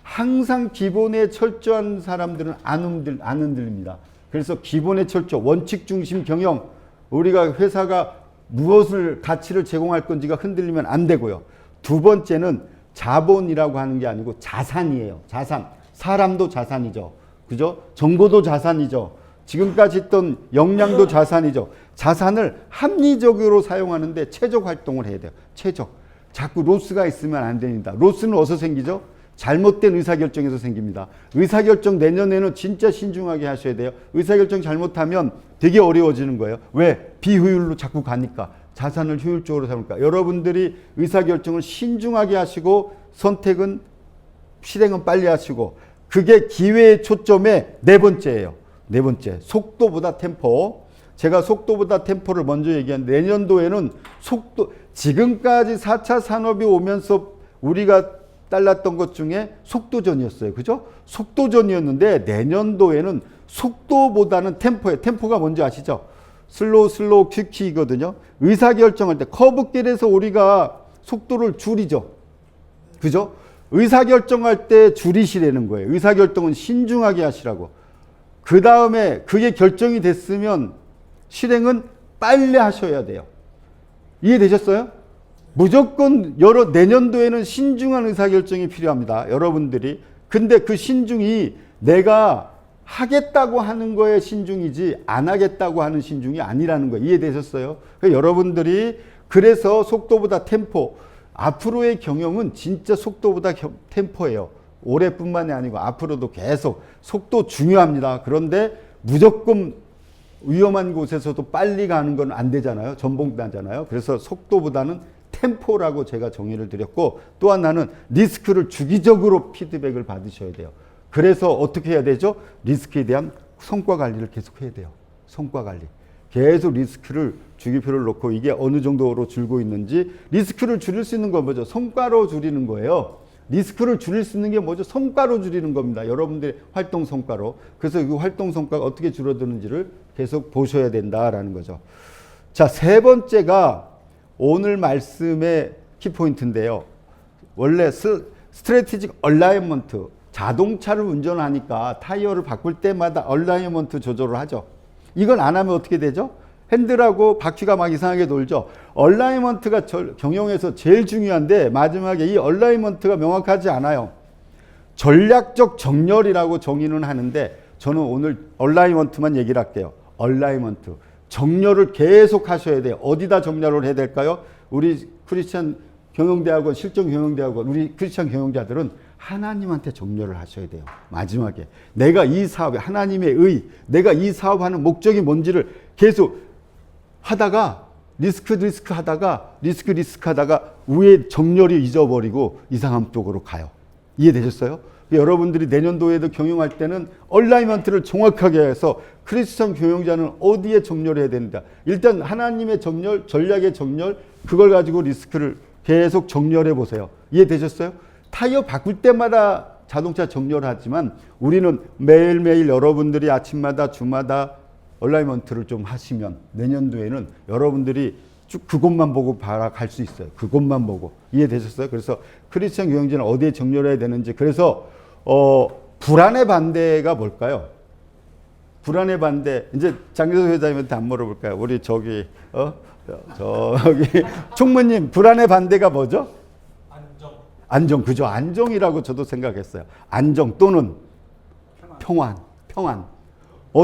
항상 기본에 철저한 사람들은 안 흔들립니다. 그래서 기본에 철저, 원칙 중심 경영. 우리가 회사가 무엇을 가치를 제공할 건지가 흔들리면 안 되고요. 두 번째는 자본이라고 하는 게 아니고 자산이에요. 자산. 사람도 자산이죠. 그죠? 정보도 자산이죠. 지금까지 했던 역량도 자산이죠. 자산을 합리적으로 사용하는데 최적 활동을 해야 돼요. 최적. 자꾸 로스가 있으면 안 됩니다. 로스는 어디서 생기죠? 잘못된 의사결정에서 생깁니다. 의사결정 내년에는 진짜 신중하게 하셔야 돼요. 의사결정 잘못하면 되게 어려워지는 거예요. 왜? 비효율로 자꾸 가니까. 자산을 효율적으로 사용할까. 여러분들이 의사결정을 신중하게 하시고 선택은 실행은 빨리 하시고 그게 기회의 초점의 네 번째예요. 네 번째. 속도보다 템포. 제가 속도보다 템포를 먼저 얘기하는데 내년도에는 지금까지 4차 산업이 오면서 우리가 딸랐던 것 중에 속도전이었어요. 그죠? 속도전이었는데 내년도에는 속도보다는 템포예요. 템포가 뭔지 아시죠? 슬로우 퀵이거든요. 의사결정할 때 커브길에서 우리가 속도를 줄이죠. 그죠? 의사결정할 때 줄이시라는 거예요. 의사결정은 신중하게 하시라고. 그 다음에 그게 결정이 됐으면 실행은 빨리 하셔야 돼요. 이해되셨어요? 무조건 내년도에는 신중한 의사결정이 필요합니다. 여러분들이. 근데 그 신중이 내가 하겠다고 하는 거에 신중이지 안 하겠다고 하는 신중이 아니라는 거 이해되셨어요? 그러니까 여러분들이 그래서 속도보다 템포. 앞으로의 경영은 진짜 속도보다 템포예요. 올해뿐만이 아니고 앞으로도 계속 속도 중요합니다. 그런데 무조건 위험한 곳에서도 빨리 가는 건 안 되잖아요. 전복나잖아요. 그래서 속도보다는 템포라고 제가 정의를 드렸고 또 하나는 리스크를 주기적으로 피드백을 받으셔야 돼요. 그래서 어떻게 해야 되죠? 리스크에 대한 성과 관리를 계속 해야 돼요. 성과 관리. 계속 리스크를 주기표를 놓고 이게 어느 정도로 줄고 있는지 리스크를 줄일 수 있는 건 뭐죠? 성과로 줄이는 거예요. 리스크를 줄일 수 있는 게 뭐죠? 성과로 줄이는 겁니다. 여러분들의 활동 성과로. 그래서 그 활동 성과가 어떻게 줄어드는지를 계속 보셔야 된다라는 거죠. 자, 세 번째가 오늘 말씀의 키포인트인데요. 원래 스트래티직 얼라이먼트. 자동차를 운전하니까 타이어를 바꿀 때마다 얼라이먼트 조절을 하죠. 이건 안 하면 어떻게 되죠? 핸들하고 바퀴가 막 이상하게 돌죠. 얼라이먼트가 경영에서 제일 중요한데 마지막에 이 얼라이먼트가 명확하지 않아요. 전략적 정렬이라고 정의는 하는데 저는 오늘 얼라이먼트만 얘기를 할게요. 얼라이먼트. 정렬을 계속 하셔야 돼요. 어디다 정렬을 해야 될까요? 우리 크리스찬 경영대학원, 실전 경영대학원, 우리 크리스찬 경영자들은 하나님한테 정렬을 하셔야 돼요. 마지막에. 내가 이 사업에 하나님의 의, 내가 이 사업하는 목적이 뭔지를 계속 하다가 리스크 하다가 리스크 하다가 위에 정렬이 잊어버리고 이상한 쪽으로 가요. 이해되셨어요? 여러분들이 내년도에도 경영할 때는 얼라이먼트를 정확하게 해서 크리스천 경영자는 어디에 정렬해야 된다. 일단 하나님의 정렬, 전략의 정렬, 그걸 가지고 리스크를 계속 정렬해 보세요. 이해되셨어요? 타이어 바꿀 때마다 자동차 정렬하지만 우리는 매일매일 여러분들이 아침마다 주마다 얼라이먼트를 좀 하시면 내년도에는 여러분들이 쭉 그것만 보고 갈 수 있어요. 그것만 보고. 이해되셨어요? 그래서 크리스천 경영진은 어디에 정렬해야 되는지. 그래서 불안의 반대가 뭘까요? 불안의 반대. 이제 장교석 회장님한테 안 물어볼까요? 우리 저기 총무님, 불안의 반대가 뭐죠? 안정. 그죠? 안정이라고 저도 생각했어요. 안정 또는 평안.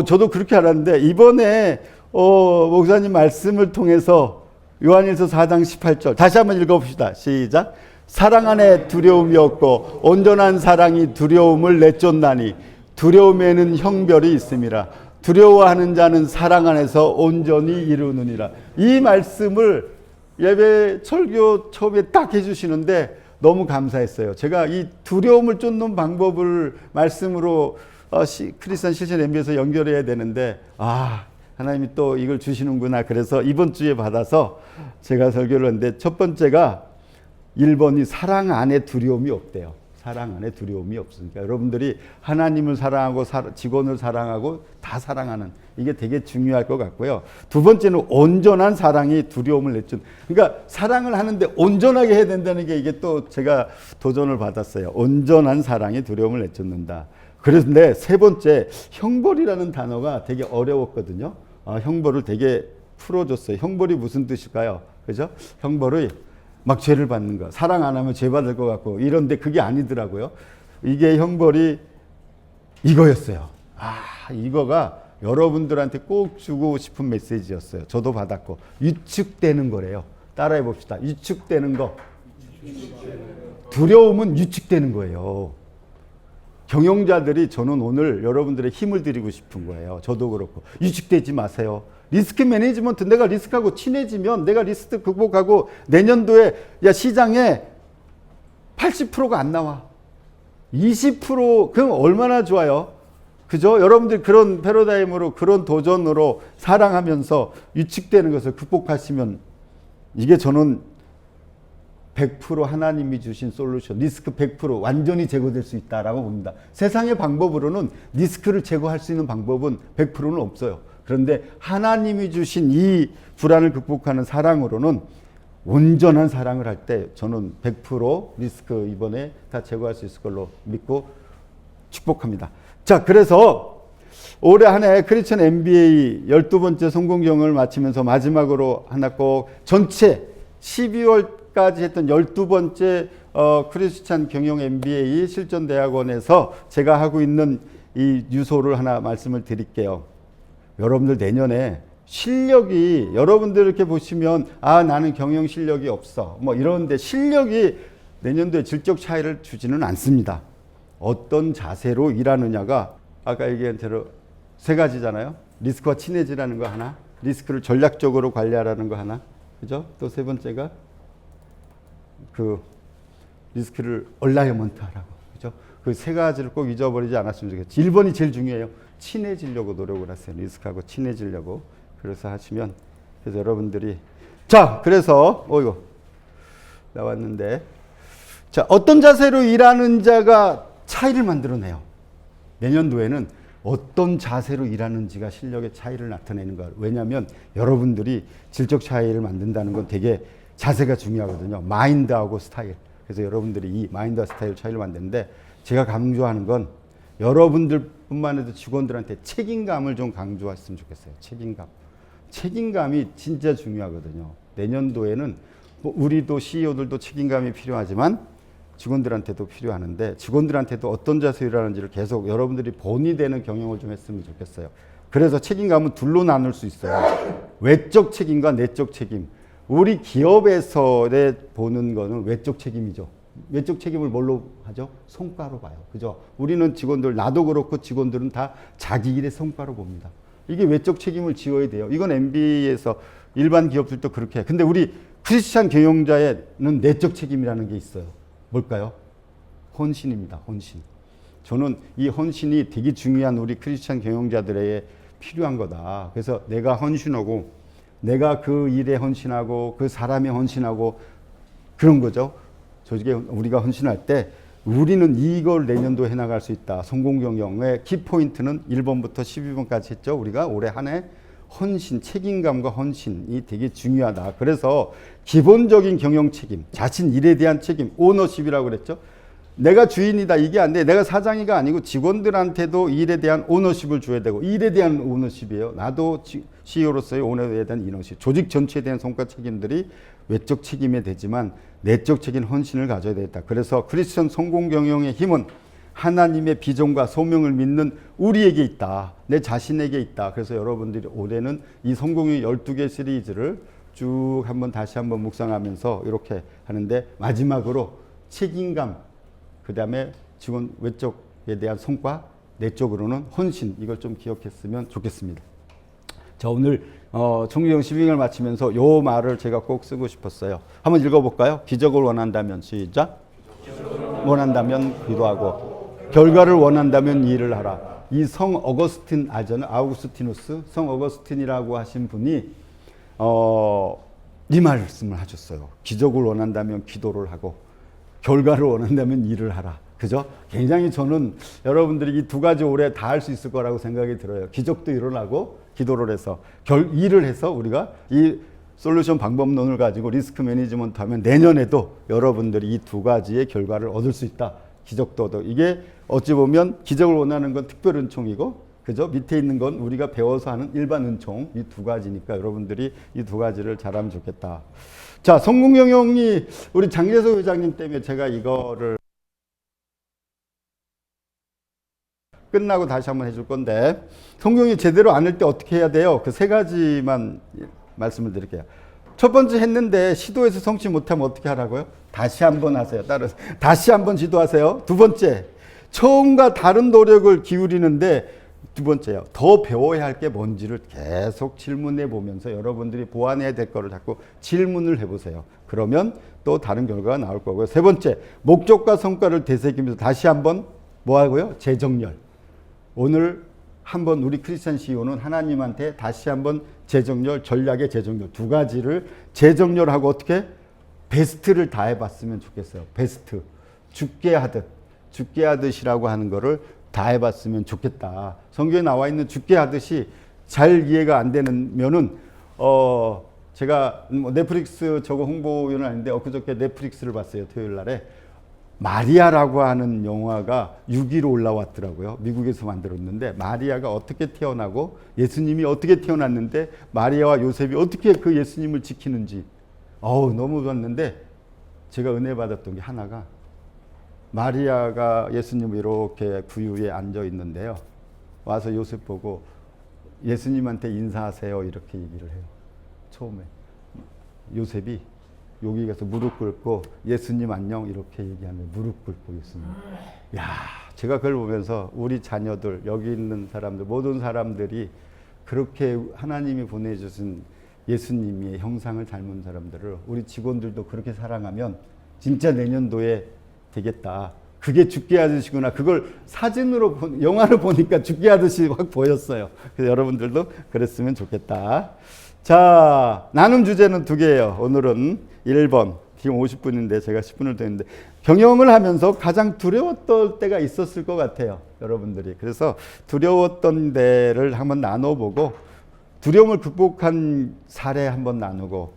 저도 그렇게 알았는데 이번에 목사님 말씀을 통해서 요한일서 4장 18절 다시 한번 읽어봅시다. 시작. 사랑 안에 두려움이 없고 온전한 사랑이 두려움을 내쫓나니 두려움에는 형별이 있음이라. 두려워하는 자는 사랑 안에서 온전히 이루느니라. 이 말씀을 예배 설교 처음에 딱 해주시는데 너무 감사했어요. 제가 이 두려움을 쫓는 방법을 말씀으로 크리스천 실천 MB에서 연결해야 되는데 하나님이 또 이걸 주시는구나. 그래서 이번 주에 받아서 제가 설교를 했는데 첫 번째가 1번이 사랑 안에 두려움이 없대요. 사랑 안에 두려움이 없으니까 여러분들이 하나님을 사랑하고 직원을 사랑하고 다 사랑하는 이게 되게 중요할 것 같고요. 두 번째는 온전한 사랑이 두려움을 내쫓는. 그러니까 사랑을 하는데 온전하게 해야 된다는 게 이게 또 제가 도전을 받았어요. 온전한 사랑이 두려움을 내쫓는다. 그런데 세 번째 형벌이라는 단어가 되게 어려웠거든요. 형벌을 되게 풀어줬어요. 형벌이 무슨 뜻일까요? 그죠? 형벌이 막 죄를 받는 거. 사랑 안 하면 죄 받을 것 같고 이런데 그게 아니더라고요. 이게 형벌이 이거였어요. 이거가 여러분들한테 꼭 주고 싶은 메시지였어요. 저도 받았고. 유축되는 거래요. 따라해 봅시다. 유축되는 거. 두려움은 유축되는 거예요. 경영자들이 저는 오늘 여러분들의 힘을 드리고 싶은 거예요. 저도 그렇고. 유축되지 마세요. 리스크 매니지먼트, 내가 리스크하고 친해지면 내가 리스크 극복하고 내년도에 시장에 80%가 안 나와. 20% 그럼 얼마나 좋아요. 그죠? 여러분들 그런 패러다임으로 그런 도전으로 사랑하면서 유축되는 것을 극복하시면 이게 저는 100% 하나님이 주신 솔루션, 리스크 100% 완전히 제거될 수 있다라고 봅니다. 세상의 방법으로는 리스크를 제거할 수 있는 방법은 100%는 없어요. 그런데 하나님이 주신 이 불안을 극복하는 사랑으로는 온전한 사랑을 할 때 저는 100% 리스크 이번에 다 제거할 수 있을 걸로 믿고 축복합니다. 자, 그래서 올해 한 해 크리스천 MBA 12번째 성공 경험을 마치면서 마지막으로 하나 꼭 전체 12월까지 했던 12번째 크리스천 경영 MBA 실전대학원에서 제가 하고 있는 이 유소를 하나 말씀을 드릴게요. 여러분들 내년에 실력이 여러분들 이렇게 보시면 나는 경영 실력이 없어 뭐 이러는데 실력이 내년도에 질적 차이를 주지는 않습니다. 어떤 자세로 일하느냐가 아까 얘기한 대로 세 가지잖아요. 리스크와 친해지라는 거 하나, 리스크를 전략적으로 관리하라는 거 하나, 그죠? 또 세 번째가 그 리스크를 얼라이먼트 하라고, 그죠? 그 세 가지를 꼭 잊어버리지 않았으면 좋겠어요. 1번이 제일 중요해요. 친해지려고 노력을 하세요. 리스크하고 친해지려고. 그래서 하시면, 그래서 여러분들이 자, 그래서 이거 나왔는데, 자, 어떤 자세로 일하는 자가 차이를 만들어내요. 내년도에는 어떤 자세로 일하는지가 실력의 차이를 나타내는 거예요. 왜냐하면 여러분들이 질적 차이를 만든다는 건 되게 자세가 중요하거든요. 마인드하고 스타일. 그래서 여러분들이 이 마인드와 스타일 차이를 만드는데 제가 강조하는 건 여러분들뿐만 아니라 직원들한테 책임감을 좀 강조했으면 좋겠어요. 책임감. 책임감이 진짜 중요하거든요. 내년도에는 우리도 CEO들도 책임감이 필요하지만 직원들한테도 필요하는데 직원들한테도 어떤 자세로 일하는지를 계속 여러분들이 본이 되는 경영을 좀 했으면 좋겠어요. 그래서 책임감은 둘로 나눌 수 있어요. 외적 책임과 내적 책임. 우리 기업에서 보는 거는 외적 책임이죠. 외적 책임을 뭘로 하죠? 성과로 봐요. 그죠? 우리는 직원들, 나도 그렇고 직원들은 다 자기 일의 성과로 봅니다. 이게 외적 책임을 지어야 돼요. 이건 MB에서 일반 기업들도 그렇게 해. 근데 우리 크리스찬 경영자에는 내적 책임이라는 게 있어요. 뭘까요? 헌신입니다. 헌신. 저는 이 헌신이 되게 중요한 우리 크리스찬 경영자들에게 필요한 거다. 그래서 내가 헌신하고 내가 그 일에 헌신하고 그 사람에 헌신하고 그런 거죠. 저게 우리가 헌신할 때 우리는 이걸 내년도에 해나갈 수 있다. 성공 경영의 키포인트는 1번부터 12번까지 했죠. 우리가 올해 한 해 헌신, 책임감과 헌신이 되게 중요하다. 그래서 기본적인 경영 책임, 자신 일에 대한 책임, 오너십이라고 그랬죠. 내가 주인이다 이게 안 돼. 내가 사장이가 아니고 직원들한테도 일에 대한 오너십을 줘야 되고 일에 대한 오너십이에요. 나도 CEO로서의 오너에 대한 오너십. 조직 전체에 대한 성과 책임들이 외적 책임이 되지만 내적 책임 헌신을 가져야 되겠다. 그래서 크리스천 성공 경영의 힘은 하나님의 비전과 소명을 믿는 우리에게 있다. 내 자신에게 있다. 그래서 여러분들이 올해는 이 성공의 12개 시리즈를 쭉 다시 한번 묵상하면서 이렇게 하는데 마지막으로 책임감, 그 다음에 직원 외적에 대한 성과, 내적으로는 헌신, 이걸 좀 기억했으면 좋겠습니다. 자, 오늘 총경 12경을 마치면서 요 말을 제가 꼭 쓰고 싶었어요. 한번 읽어볼까요? 기적을 원한다면, 시작. 원한다면 기도하고 결과를 원한다면 일을 하라. 이 성 어거스틴 알잖아요. 아우구스티누스 성 어거스틴이라고 하신 분이 이 말씀을 하셨어요. 기적을 원한다면 기도를 하고 결과를 원한다면 일을 하라. 그죠? 굉장히 저는 여러분들이 이 두 가지 올해 다 할 수 있을 거라고 생각이 들어요. 기적도 일어나고 기도를 해서 일을 해서 우리가 이 솔루션 방법론을 가지고 리스크 매니지먼트 하면 내년에도 여러분들이 이 두 가지의 결과를 얻을 수 있다. 기적도 얻어. 이게 어찌 보면 기적을 원하는 건 특별 은총이고, 그죠? 밑에 있는 건 우리가 배워서 하는 일반 은총. 이 두 가지니까 여러분들이 이 두 가지를 잘하면 좋겠다. 자, 성공 경영이 우리 장재석 회장님 때문에 제가 이거를 끝나고 다시 한번 해줄 건데, 성공이 제대로 안 할 때 어떻게 해야 돼요? 그 세 가지만 말씀을 드릴게요. 첫 번째 했는데 시도해서 성취 못하면 어떻게 하라고요? 다시 한번 하세요. 다시 한번 시도하세요. 두 번째, 처음과 다른 노력을 기울이는데, 두 번째요, 더 배워야 할 게 뭔지를 계속 질문해 보면서 여러분들이 보완해야 될 거를 자꾸 질문을 해보세요. 그러면 또 다른 결과가 나올 거고요. 세 번째, 목적과 성과를 되새기면서 다시 한번 뭐 하고요? 재정렬. 오늘 한번 우리 크리스찬 CEO는 하나님한테 다시 한번 재정렬, 전략의 재정렬 두 가지를 재정렬하고 어떻게 베스트를 다해봤으면 좋겠어요. 베스트. 죽게 하듯이라고 하는 거를 다 해봤으면 좋겠다. 성경에 나와 있는 죽게 하듯이 잘 이해가 안 되면은 제가 넷플릭스 저거 홍보위원은 아닌데 엊그저께 넷플릭스를 봤어요. 토요일 날에 마리아라고 하는 영화가 6위로 올라왔더라고요. 미국에서 만들었는데 마리아가 어떻게 태어나고 예수님이 어떻게 태어났는데 마리아와 요셉이 어떻게 그 예수님을 지키는지 너무 좋았는데 제가 은혜 받았던 게 하나가 마리아가 예수님이 이렇게 구유에 앉아 있는데요. 와서 요셉 보고 예수님한테 인사하세요 이렇게 얘기를 해요. 처음에 요셉이 여기 가서 무릎 꿇고 예수님 안녕 이렇게 얘기하면 무릎 꿇고 예수님. 야, 제가 그걸 보면서 우리 자녀들 여기 있는 사람들 모든 사람들이 그렇게 하나님이 보내주신 예수님의 형상을 닮은 사람들을 우리 직원들도 그렇게 사랑하면 진짜 내년도에 되겠다. 그게 죽게 하듯이구나. 그걸 사진으로 영화를 보니까 죽게 하듯이 확 보였어요. 그래서 여러분들도 그랬으면 좋겠다. 자, 나눔 주제는 두 개예요. 오늘은 1번, 지금 50분인데 제가 10분을 더 했는데 경영을 하면서 가장 두려웠던 때가 있었을 것 같아요. 여러분들이. 그래서 두려웠던 데를 한번 나눠보고 두려움을 극복한 사례 한번 나누고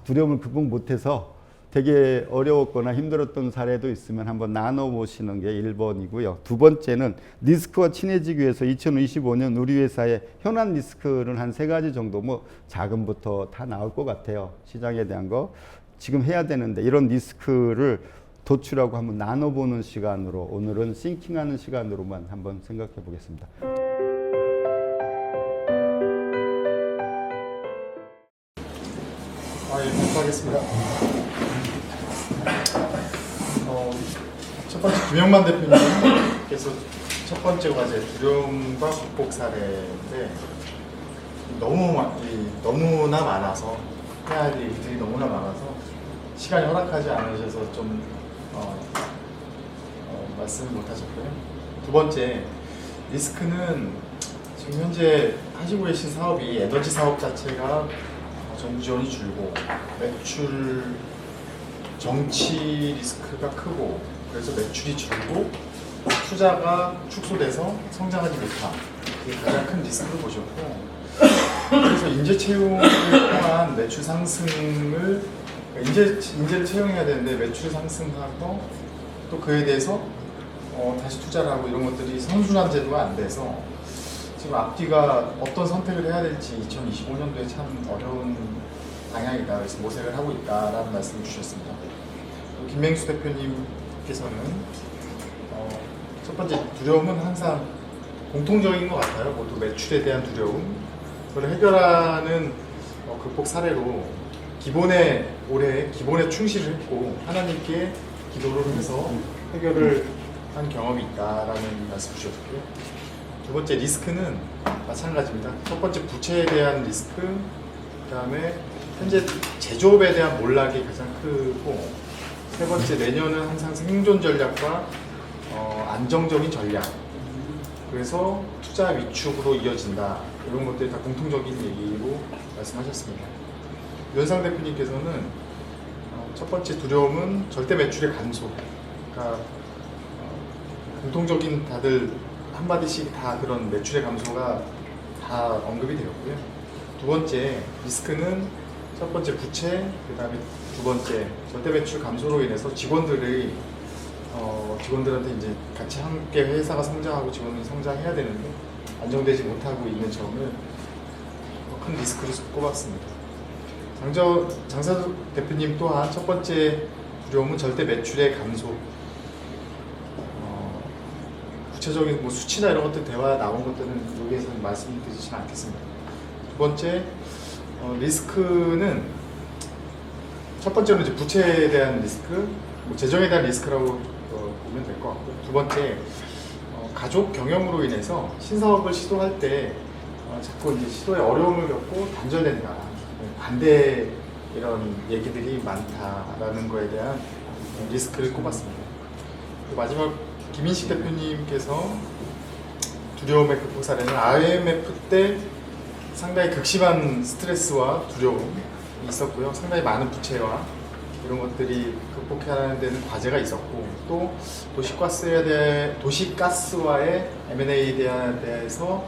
두려움을 극복 못해서 되게 어려웠거나 힘들었던 사례도 있으면 한번 나눠보시는 게 1번이고요. 두 번째는 리스크와 친해지기 위해서 2025년 우리 회사의 현안 리스크는 한 3가지 정도 자금부터 다 나올 것 같아요. 시장에 대한 거 지금 해야 되는데 이런 리스크를 도출하고 한번 나눠보는 시간으로 오늘은 싱킹하는 시간으로만 한번 생각해 보겠습니다. 하겠습니다. 첫 번째 김영만 대표님께서 첫 번째 과제 두려움과 극복 사례인데 너무나 많아서 해야 할 일들이 너무나 많아서 시간이 허락하지 않으셔서 좀 말씀을 못 하셨고요. 두 번째, 리스크는 지금 현재 하시고 계신 사업이 에너지 사업 자체가 정부 지원이 줄고 매출 정치 리스크가 크고 그래서 매출이 줄고 투자가 축소돼서 성장하지 못함, 이게 가장 큰 리스크를 보셨고, 그래서 인재 채용을 통한 매출 상승을 인재를 채용해야 되는데 매출 상승하고 또 그에 대해서 다시 투자를 하고 이런 것들이 선순환 제도가 안 돼서 지금 앞뒤가 어떤 선택을 해야 될지 2025년도에 참 어려운 방향이다. 그래서 모색을 하고 있다라는 말씀을 주셨습니다. 김맹수 대표님께서는 첫 번째 두려움은 항상 공통적인 것 같아요. 모두 매출에 대한 두려움. 그걸 해결하는 극복 사례로 올해 기본에 충실을 했고 하나님께 기도를 해서 해결을 한 경험이 있다라는 말씀 주셨고요. 두 번째 리스크는 마찬가지입니다. 첫 번째 부채에 대한 리스크, 그다음에 현재 제조업에 대한 몰락이 가장 크고, 세 번째 내년은 항상 생존 전략과 안정적인 전략. 그래서 투자 위축으로 이어진다. 이런 것들이 다 공통적인 얘기로 말씀하셨습니다. 유현상 대표님께서는 첫 번째 두려움은 절대 매출의 감소. 그러니까 공통적인 다들 한마디씩 다 그런 매출의 감소가 다 언급이 되었고요. 두 번째 리스크는 첫 번째 부채, 그 다음에 두 번째 절대 매출 감소로 인해서 직원들한테 이제 같이 함께 회사가 성장하고 직원들이 성장해야 되는데 안정되지 못하고 있는 점을 큰 리스크로 꼽았습니다. 장사두 대표님 또한 첫 번째 두려움은 절대 매출의 감소. 구체적인 뭐 수치나 이런 것들 대화 나온 것들은 여기에서는 말씀드리지는 않겠습니다. 두 번째 리스크는 첫 번째는 이제 부채에 대한 리스크, 재정에 대한 리스크라고 보면 될 것 같고, 두 번째 가족 경영으로 인해서 신사업을 시도할 때 자꾸 이제 시도에 어려움을 겪고 단절된다, 반대 이런 얘기들이 많다라는 거에 대한 리스크를 꼽았습니다. 마지막 김인식 대표님께서 두려움의 극복 사례는 IMF 때 상당히 극심한 스트레스와 두려움이 있었고요. 상당히 많은 부채와 이런 것들이 극복해야 되는 과제가 있었고, 또 도시가스와의 M&A에 대해서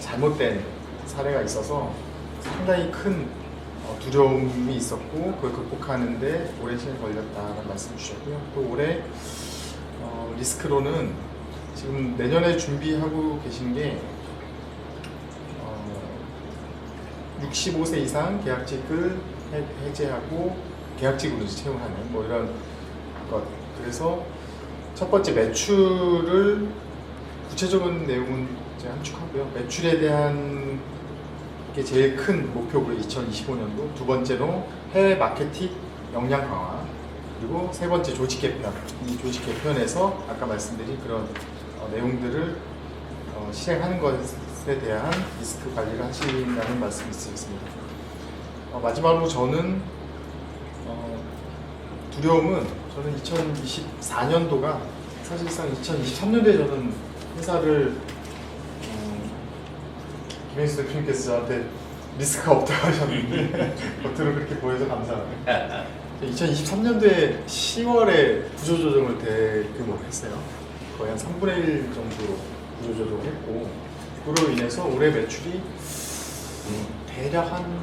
잘못된 사례가 있어서 상당히 큰 두려움이 있었고, 그걸 극복하는데 오랜 시간이 걸렸다는 말씀 주셨고요. 또 올해 리스크로는 지금 내년에 준비하고 계신 게 65세 이상 계약직을 해제하고 계약직으로 채용하는 뭐 이런 것. 그래서 첫 번째 매출을 구체적인 내용은 제가 함축하고요. 매출에 대한 게 제일 큰 목표고요. 2025년도. 두 번째로 해외 마케팅 역량 강화. 그리고 세 번째 조직 개편. 이 조직 개편에서 아까 말씀드린 그런 내용들을 실행하는 것에 대한 리스크 관리를 하신다는 말씀이 있습니다. 마지막으로 저는 두려움은 저는 2024년도가 사실상 2023년도에 저는 회사를 김혜수 대표님께서 저한테 리스크가 없다고 하셨는데 겉으로 그렇게 보여서 감사합니다. 2023년도에 10월에 구조조정을 대규모로 했어요. 거의 한 3분의 1 정도 구조조정을 했고, 그로 인해서 올해 매출이 대략 한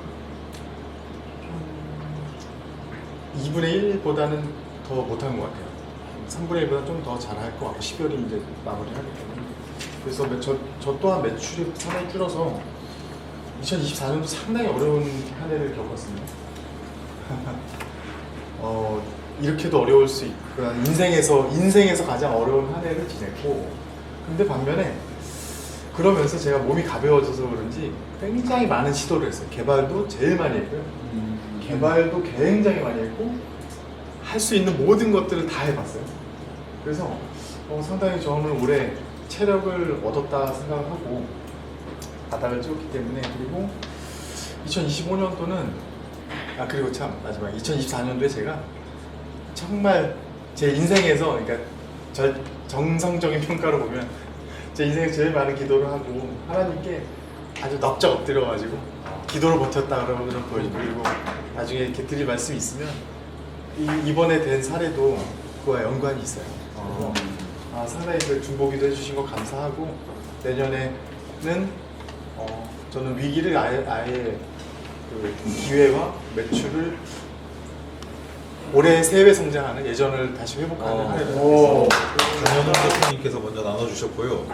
2분의 1보다는 더 못한 것 같아요. 3분의 1보다 좀 더 잘할 것 같고, 12월이 이제 마무리를 하기 때문에. 그래서 저 또한 매출이 상당히 줄어서 2024년도 상당히 어려운 한 해를 겪었습니다. 이렇게도 어려울 수 있고, 인생에서 가장 어려운 한 해를 지냈고, 근데 반면에 그러면서 제가 몸이 가벼워져서 그런지 굉장히 많은 시도를 했어요. 개발도 제일 많이 했고요. 개발도 굉장히 많이 했고, 할 수 있는 모든 것들을 다 해봤어요. 그래서 상당히 저는 올해 체력을 얻었다 생각하고, 바닥을 찍었기 때문에. 그리고 2025년도는 그리고 참 마지막 2024년도에 제가 정말 제 인생에서, 그러니까 정성적인 평가로 보면 제 인생에서 제일 많은 기도를 하고 하나님께 아주 납작 엎드려가지고 기도를 버텼다 그러면 보여주고, 그리고 나중에 이렇게 드릴 말씀이 있으면 이번에 된 사례도 그와 연관이 있어요. 그래서 상당히 그 중보기도 해주신 거 감사하고, 내년에는 저는 위기를 아예 그 기회와 매출을 올해 3배 성장하는, 예전을 다시 회복하는 한 해를 강현웅 대표님께서 먼저 나눠주셨고요.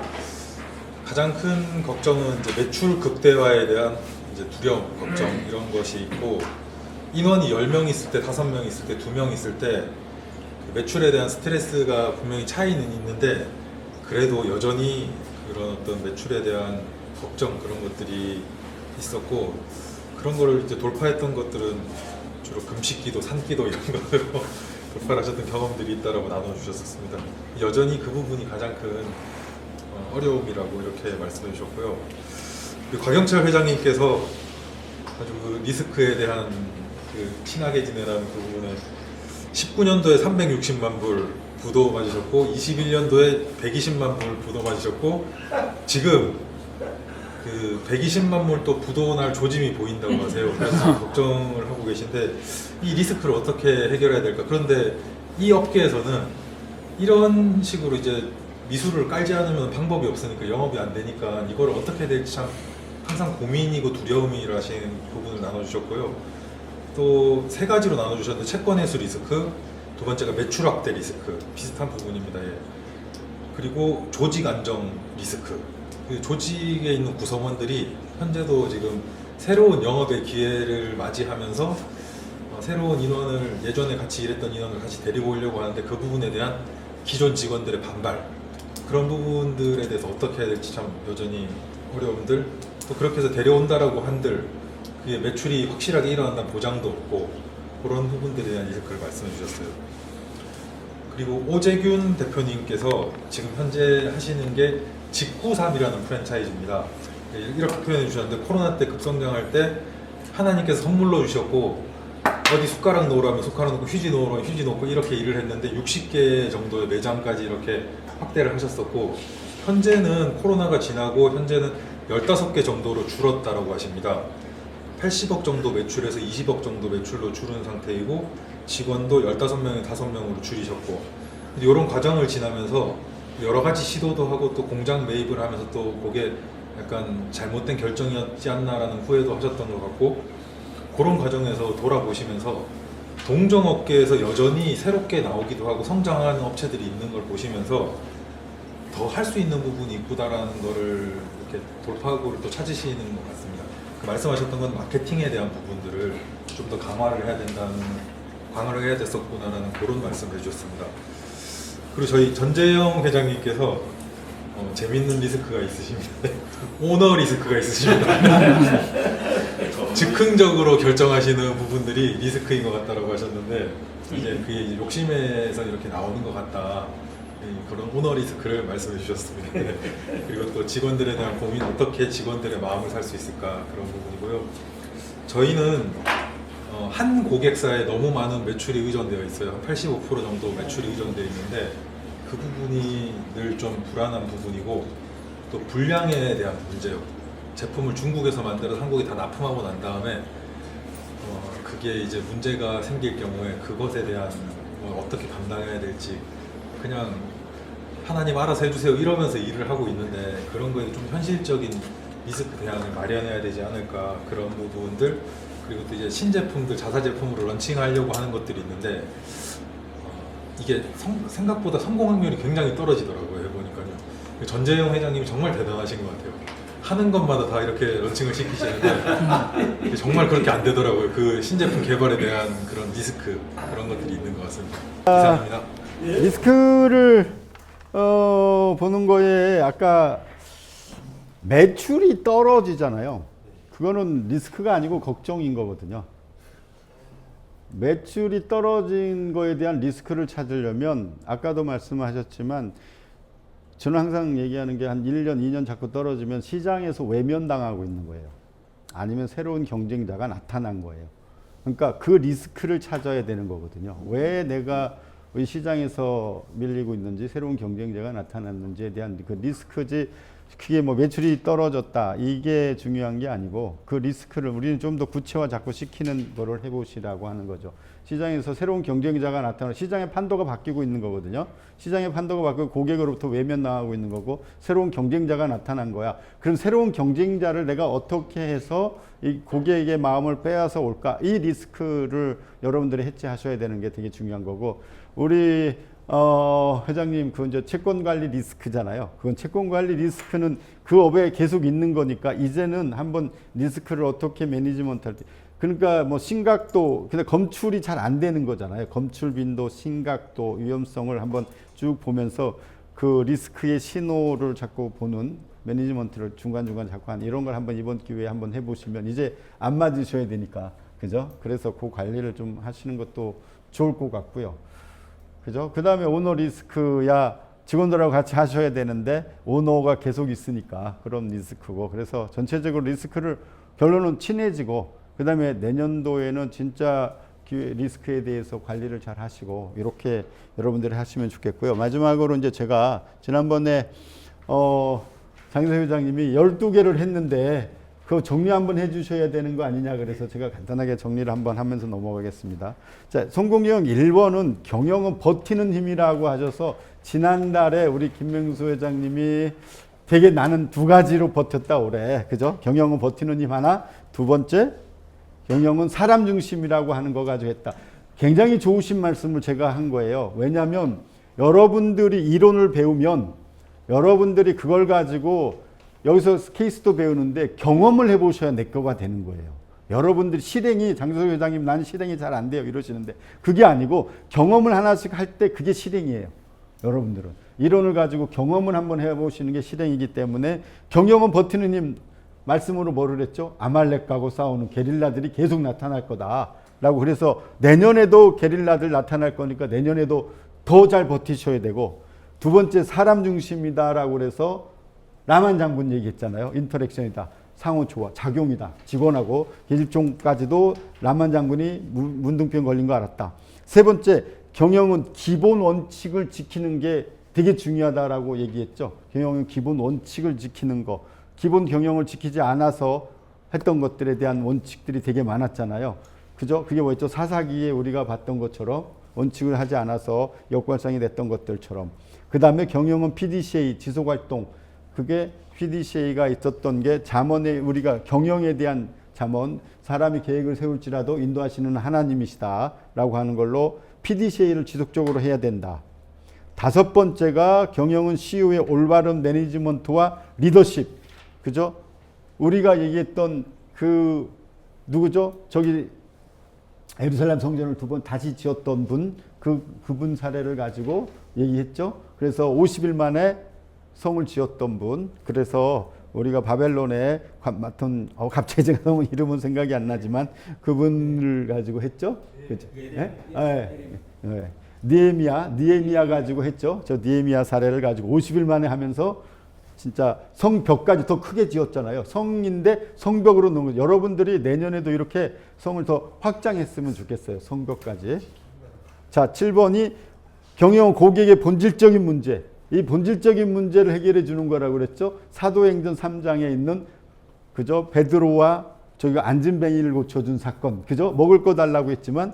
가장 큰 걱정은 이제 매출 극대화에 대한 이제 두려움, 걱정 이런 것이 있고, 인원이 10명 있을 때, 5명 있을 때, 2명 있을 때 그 매출에 대한 스트레스가 분명히 차이는 있는데, 그래도 여전히 그런 어떤 매출에 대한 걱정 그런 것들이 있었고, 그런 거를 이제 돌파했던 것들은 주로 금식기도, 산기도 이런 것으로 돌파를 하셨던 경험들이 있다라고 나눠주셨습니다. 여전히 그 부분이 가장 큰 어려움이라고 이렇게 말씀해 주셨고요. 그리고 곽영철 회장님께서 아주 그 리스크에 대한 그 친하게 지내라는 그 부분에 19년도에 360만 불 부도 맞으셨고, 21년도에 120만 불 부도 맞으셨고, 지금 그 120만 불 또 부도 날 조짐이 보인다고 하세요. 그래서 걱정을 하고 계신데, 이 리스크를 어떻게 해결해야 될까? 그런데 이 업계에서는 이런 식으로 이제 미수를 깔지 않으면 방법이 없으니까, 영업이 안 되니까 이걸 어떻게 해야 될지 참 항상 고민이고 두려움이라시는 부분을 나눠주셨고요. 또 3가지로 나눠주셨는데, 채권 회수 리스크, 두 번째가 매출 확대 리스크, 비슷한 부분입니다. 예. 그리고 조직 안정 리스크. 그 조직에 있는 구성원들이 현재도 지금 새로운 영업의 기회를 맞이하면서 새로운 인원을, 예전에 같이 일했던 인원을 같이 데리고 오려고 하는데, 그 부분에 대한 기존 직원들의 반발, 그런 부분들에 대해서 어떻게 해야 될지 참 여전히 어려움들, 또 그렇게 해서 데려온다라고 한들 그게 매출이 확실하게 일어난다는 보장도 없고, 그런 부분들에 대한 리스크를 말씀해 주셨어요. 그리고 오재균 대표님께서 지금 현재 하시는 게 직구삼이라는 프랜차이즈입니다. 이렇게 표현해 주셨는데, 코로나 때 급성장할 때 하나님께서 선물로 주셨고, 어디 숟가락 놓으라면 숟가락 놓고, 휴지 놓으라면 휴지 놓고, 이렇게 일을 했는데 60개 정도의 매장까지 이렇게 확대를 하셨었고, 현재는 코로나가 지나고 현재는 15개 정도로 줄었다라고 하십니다. 80억 정도 매출에서 20억 정도 매출로 줄은 상태이고, 직원도 15명에 5명으로 줄이셨고, 이런 과정을 지나면서 여러 가지 시도도 하고, 또 공장 매입을 하면서 또 그게 약간 잘못된 결정이었지 않나라는 후회도 하셨던 것 같고, 그런 과정에서 돌아보시면서 동종업계에서 여전히 새롭게 나오기도 하고 성장하는 업체들이 있는 걸 보시면서 더 할 수 있는 부분이 있구나라는 거를 이렇게 돌파구를 또 찾으시는 것 같습니다. 그 말씀하셨던 건 마케팅에 대한 부분들을 좀 더 강화를 해야 됐었구나라는 그런 말씀을 해주셨습니다. 그리고 저희 전재영 회장님께서 재밌는 리스크가 있으십니다. 오너 리스크가 있으십니다. 즉흥적으로 결정하시는 부분들이 리스크인 것 같다라고 하셨는데, 이제 그게 이제 욕심에서 이렇게 나오는 것 같다, 그런 오너 리스크를 말씀해 주셨습니다. 그리고 또 직원들에 대한 고민, 어떻게 직원들의 마음을 살 수 있을까, 그런 부분이고요. 저희는 한 고객사에 너무 많은 매출이 의존되어 있어요. 한 85% 정도 매출이 의존되어 있는데, 그 부분이 늘 좀 불안한 부분이고, 또 불량에 대한 문제요. 제품을 중국에서 만들어서 한국에 다 납품하고 난 다음에 그게 이제 문제가 생길 경우에 그것에 대한 어떻게 감당해야 될지, 그냥 하나님 알아서 해주세요 이러면서 일을 하고 있는데, 그런 거에 좀 현실적인 리스크 대안을 마련해야 되지 않을까, 그런 부분들. 그리고 또 이제 신제품들, 자사 제품으로 런칭하려고 하는 것들이 있는데, 이게 생각보다 성공 확률이 굉장히 떨어지더라고요. 해보니까요. 전재영 회장님이 정말 대단하신 것 같아요. 하는 것마다 다 이렇게 런칭을 시키시는데 정말 그렇게 안 되더라고요. 그 신제품 개발에 대한 그런 리스크, 그런 것들이 있는 것 같습니다. 이상입니다. 리스크를 보는 거에 아까 매출이 떨어지잖아요. 그거는 리스크가 아니고 걱정인 거거든요. 매출이 떨어진 거에 대한 리스크를 찾으려면 아까도 말씀하셨지만 저는 항상 얘기하는 게 한 1년, 2년 자꾸 떨어지면 시장에서 외면당하고 있는 거예요. 아니면 새로운 경쟁자가 나타난 거예요. 그러니까 그 리스크를 찾아야 되는 거거든요. 왜 내가 이 시장에서 밀리고 있는지, 새로운 경쟁자가 나타났는지에 대한 그 리스크지, 그게 뭐 매출이 떨어졌다 이게 중요한 게 아니고 그 리스크를 우리는 좀 더 구체화 자꾸 시키는 거를 해보시라고 하는 거죠. 시장에서 새로운 경쟁자가 나타나고 시장의 판도가 바뀌고 있는 거거든요. 시장의 판도가 바뀌고 고객으로부터 외면당하고 있는 거고 새로운 경쟁자가 나타난 거야. 그럼 새로운 경쟁자를 내가 어떻게 해서 이 고객의 마음을 빼앗아 올까? 이 리스크를 여러분들이 해치하셔야 되는 게 되게 중요한 거고, 우리 회장님, 그 이제 채권 관리 리스크잖아요. 그건 채권 관리 리스크는 그 업에 계속 있는 거니까 이제는 한번 리스크를 어떻게 매니지먼트 할지. 그러니까 뭐 심각도, 근데 검출이 잘 안 되는 거잖아요. 검출 빈도, 심각도, 위험성을 한번 쭉 보면서 그 리스크의 신호를 자꾸 보는 매니지먼트를 중간중간 자꾸 한 이런 걸 한번 이번 기회에 한번 해보시면 이제 안 맞으셔야 되니까, 그죠? 그래서 그 관리를 좀 하시는 것도 좋을 것 같고요. 그죠? 그 다음에 오너 리스크야 직원들하고 같이 하셔야 되는데 오너가 계속 있으니까 그런 리스크고, 그래서 전체적으로 리스크를 결론은 친해지고, 그 다음에 내년도에는 진짜 리스크에 대해서 관리를 잘 하시고 이렇게 여러분들이 하시면 좋겠고요. 마지막으로 이제 제가 지난번에 장세 회장님이 12개를 했는데 그거 정리 한번 해주셔야 되는 거 아니냐 그래서 제가 간단하게 정리를 한번 하면서 넘어가겠습니다. 자, 성공경 1번은 경영은 버티는 힘이라고 하셔서 지난달에 우리 김명수 회장님이 되게 나는 2가지로 버텼다 올해, 그죠? 경영은 버티는 힘 하나, 2번째 경영은 사람 중심이라고 하는 거 가지고 했다. 굉장히 좋으신 말씀을 제가 한 거예요. 왜냐하면 여러분들이 이론을 배우면 여러분들이 그걸 가지고 여기서 케이스도 배우는데 경험을 해보셔야 내 거가 되는 거예요. 여러분들이 실행이, 장소석 회장님 나는 실행이 잘 안 돼요 이러시는데 그게 아니고 경험을 하나씩 할 때 그게 실행이에요. 여러분들은 이론을 가지고 경험을 한번 해보시는 게 실행이기 때문에 경영은 버티는 힘, 말씀으로 뭐를 했죠? 아말렉하고 싸우는 게릴라들이 계속 나타날 거다 라고. 그래서 내년에도 게릴라들 나타날 거니까 내년에도 더 잘 버티셔야 되고, 2번째 사람 중심이다 라고 그래서 라만 장군 얘기했잖아요. 인터랙션이다, 상호 조화, 작용이다. 직원하고 계집종까지도 라만 장군이 문둥병 걸린 거 알았다. 3번째 경영은 기본 원칙을 지키는 게 되게 중요하다라고 얘기했죠. 경영은 기본 원칙을 지키는 거, 기본 경영을 지키지 않아서 했던 것들에 대한 원칙들이 되게 많았잖아요. 그죠? 그게 뭐였죠? 사사기에 우리가 봤던 것처럼 원칙을 하지 않아서 역발상이 됐던 것들처럼. 그 다음에 경영은 PDCA, 지속활동. 그게 PDCA가 있었던 게 잠언에, 우리가 경영에 대한 잠언, 사람이 계획을 세울지라도 인도하시는 하나님이시다 라고 하는 걸로 PDCA를 지속적으로 해야 된다. 5번째가 경영은 CEO의 올바른 매니지먼트와 리더십. 그죠? 우리가 얘기했던 그 누구죠? 저기 예루살렘 성전을 2번 다시 지었던 분, 그분 사례를 가지고 얘기했죠. 그래서 50일 만에 성을 지었던 분, 그래서 우리가 바벨론에 맡은 갑자기 제가 너무 이름은 생각이 안 나지만 그분을 가지고 했죠. 그죠? 니에미야 가지고 했죠. 저 니에미야 사례를 가지고 50일 만에 하면서 진짜 성벽까지 더 크게 지었잖아요. 성인데 성벽으로 넣은 거죠. 여러분들이 내년에도 이렇게 성을 더 확장했으면 좋겠어요. 성벽까지. 자, 7번이 경영 고객의 본질적인 문제. 이 본질적인 문제를 해결해 주는 거라고 그랬죠. 사도행전 3장에 있는, 그죠? 베드로와 저기가 안진뱅이를 고쳐준 사건. 그죠? 먹을 거 달라고 했지만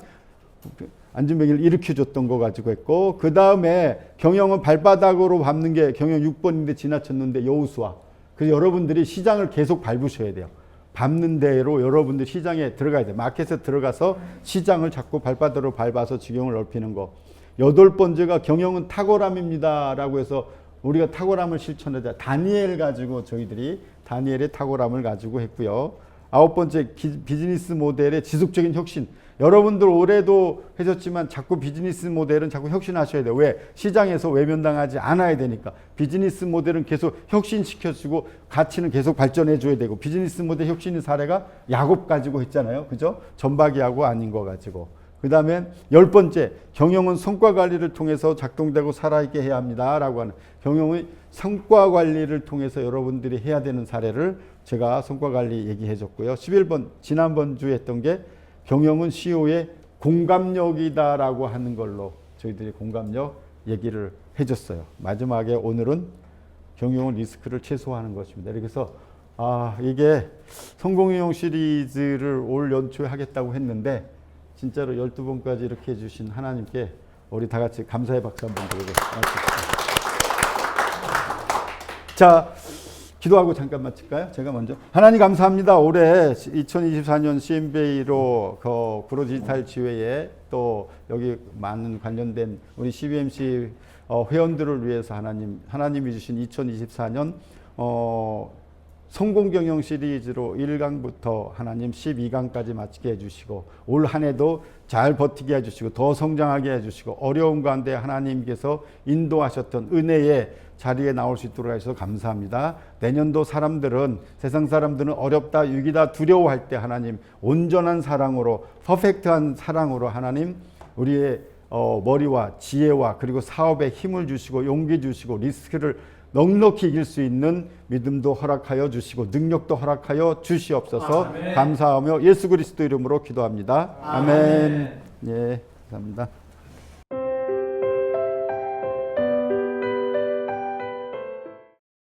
안진뱅이를 일으켜줬던 거 가지고 했고, 그 다음에 경영은 발바닥으로 밟는 게 경영 6번인데 지나쳤는데 여호수아. 그래서 여러분들이 시장을 계속 밟으셔야 돼요. 밟는 대로 여러분들 시장에 들어가야 돼요. 마켓에 들어가서 시장을 자꾸 발바닥으로 밟아서 지경을 넓히는 거. 8번째가 경영은 탁월함입니다 라고 해서 우리가 탁월함을 실천하자. 다니엘 가지고 저희들이 다니엘의 탁월함을 가지고 했고요. 9번째 비즈니스 모델의 지속적인 혁신. 여러분들 올해도 하셨지만 자꾸 비즈니스 모델은 자꾸 혁신하셔야 돼요. 왜? 시장에서 외면당하지 않아야 되니까. 비즈니스 모델은 계속 혁신시켜주고 가치는 계속 발전해 줘야 되고, 비즈니스 모델 혁신의 사례가 야곱 가지고 했잖아요. 그죠? 전박이 하고 아닌 거 가지고. 그 다음에 10번째, 경영은 성과 관리를 통해서 작동되고 살아있게 해야 합니다. 라고 하는 경영의 성과 관리를 통해서 여러분들이 해야 되는 사례를 제가 성과 관리 얘기해 줬고요. 11번, 지난번 주에 했던 게 경영은 CEO의 공감력이다라고 하는 걸로 저희들이 공감력 얘기를 해줬어요. 마지막에 오늘은 경영은 리스크를 최소화하는 것입니다. 그래서 이게 성공인용 시리즈를 올 연초에 하겠다고 했는데 진짜로 12번까지 이렇게 해주신 하나님께 우리 다 같이 감사의 박수 한번 드리고 마치겠습니다. 자, 기도하고 잠깐 마칠까요? 제가 먼저. 하나님 감사합니다. 올해 2024년 CMBA로 구로 디지털 지회에 또 여기 많은 관련된 우리 CBMC 회원들을 위해서 하나님이 주신 2024년 성공 경영 시리즈로 1강부터 하나님 12강까지 마치게 해주시고 올 한 해도 잘 버티게 해주시고 더 성장하게 해주시고 어려운 가운데 하나님께서 인도하셨던 은혜의 자리에 나올 수 있도록 하셔서 감사합니다. 내년도 세상 사람들은 어렵다, 위기다, 두려워할 때 하나님 온전한 사랑으로 퍼펙트한 사랑으로 하나님 우리의 머리와 지혜와 그리고 사업에 힘을 주시고 용기 주시고 리스크를 넉넉히 이길 수 있는 믿음도 허락하여 주시고 능력도 허락하여 주시옵소서. 아멘. 감사하며 예수 그리스도 이름으로 기도합니다. 아멘. 예, 감사합니다.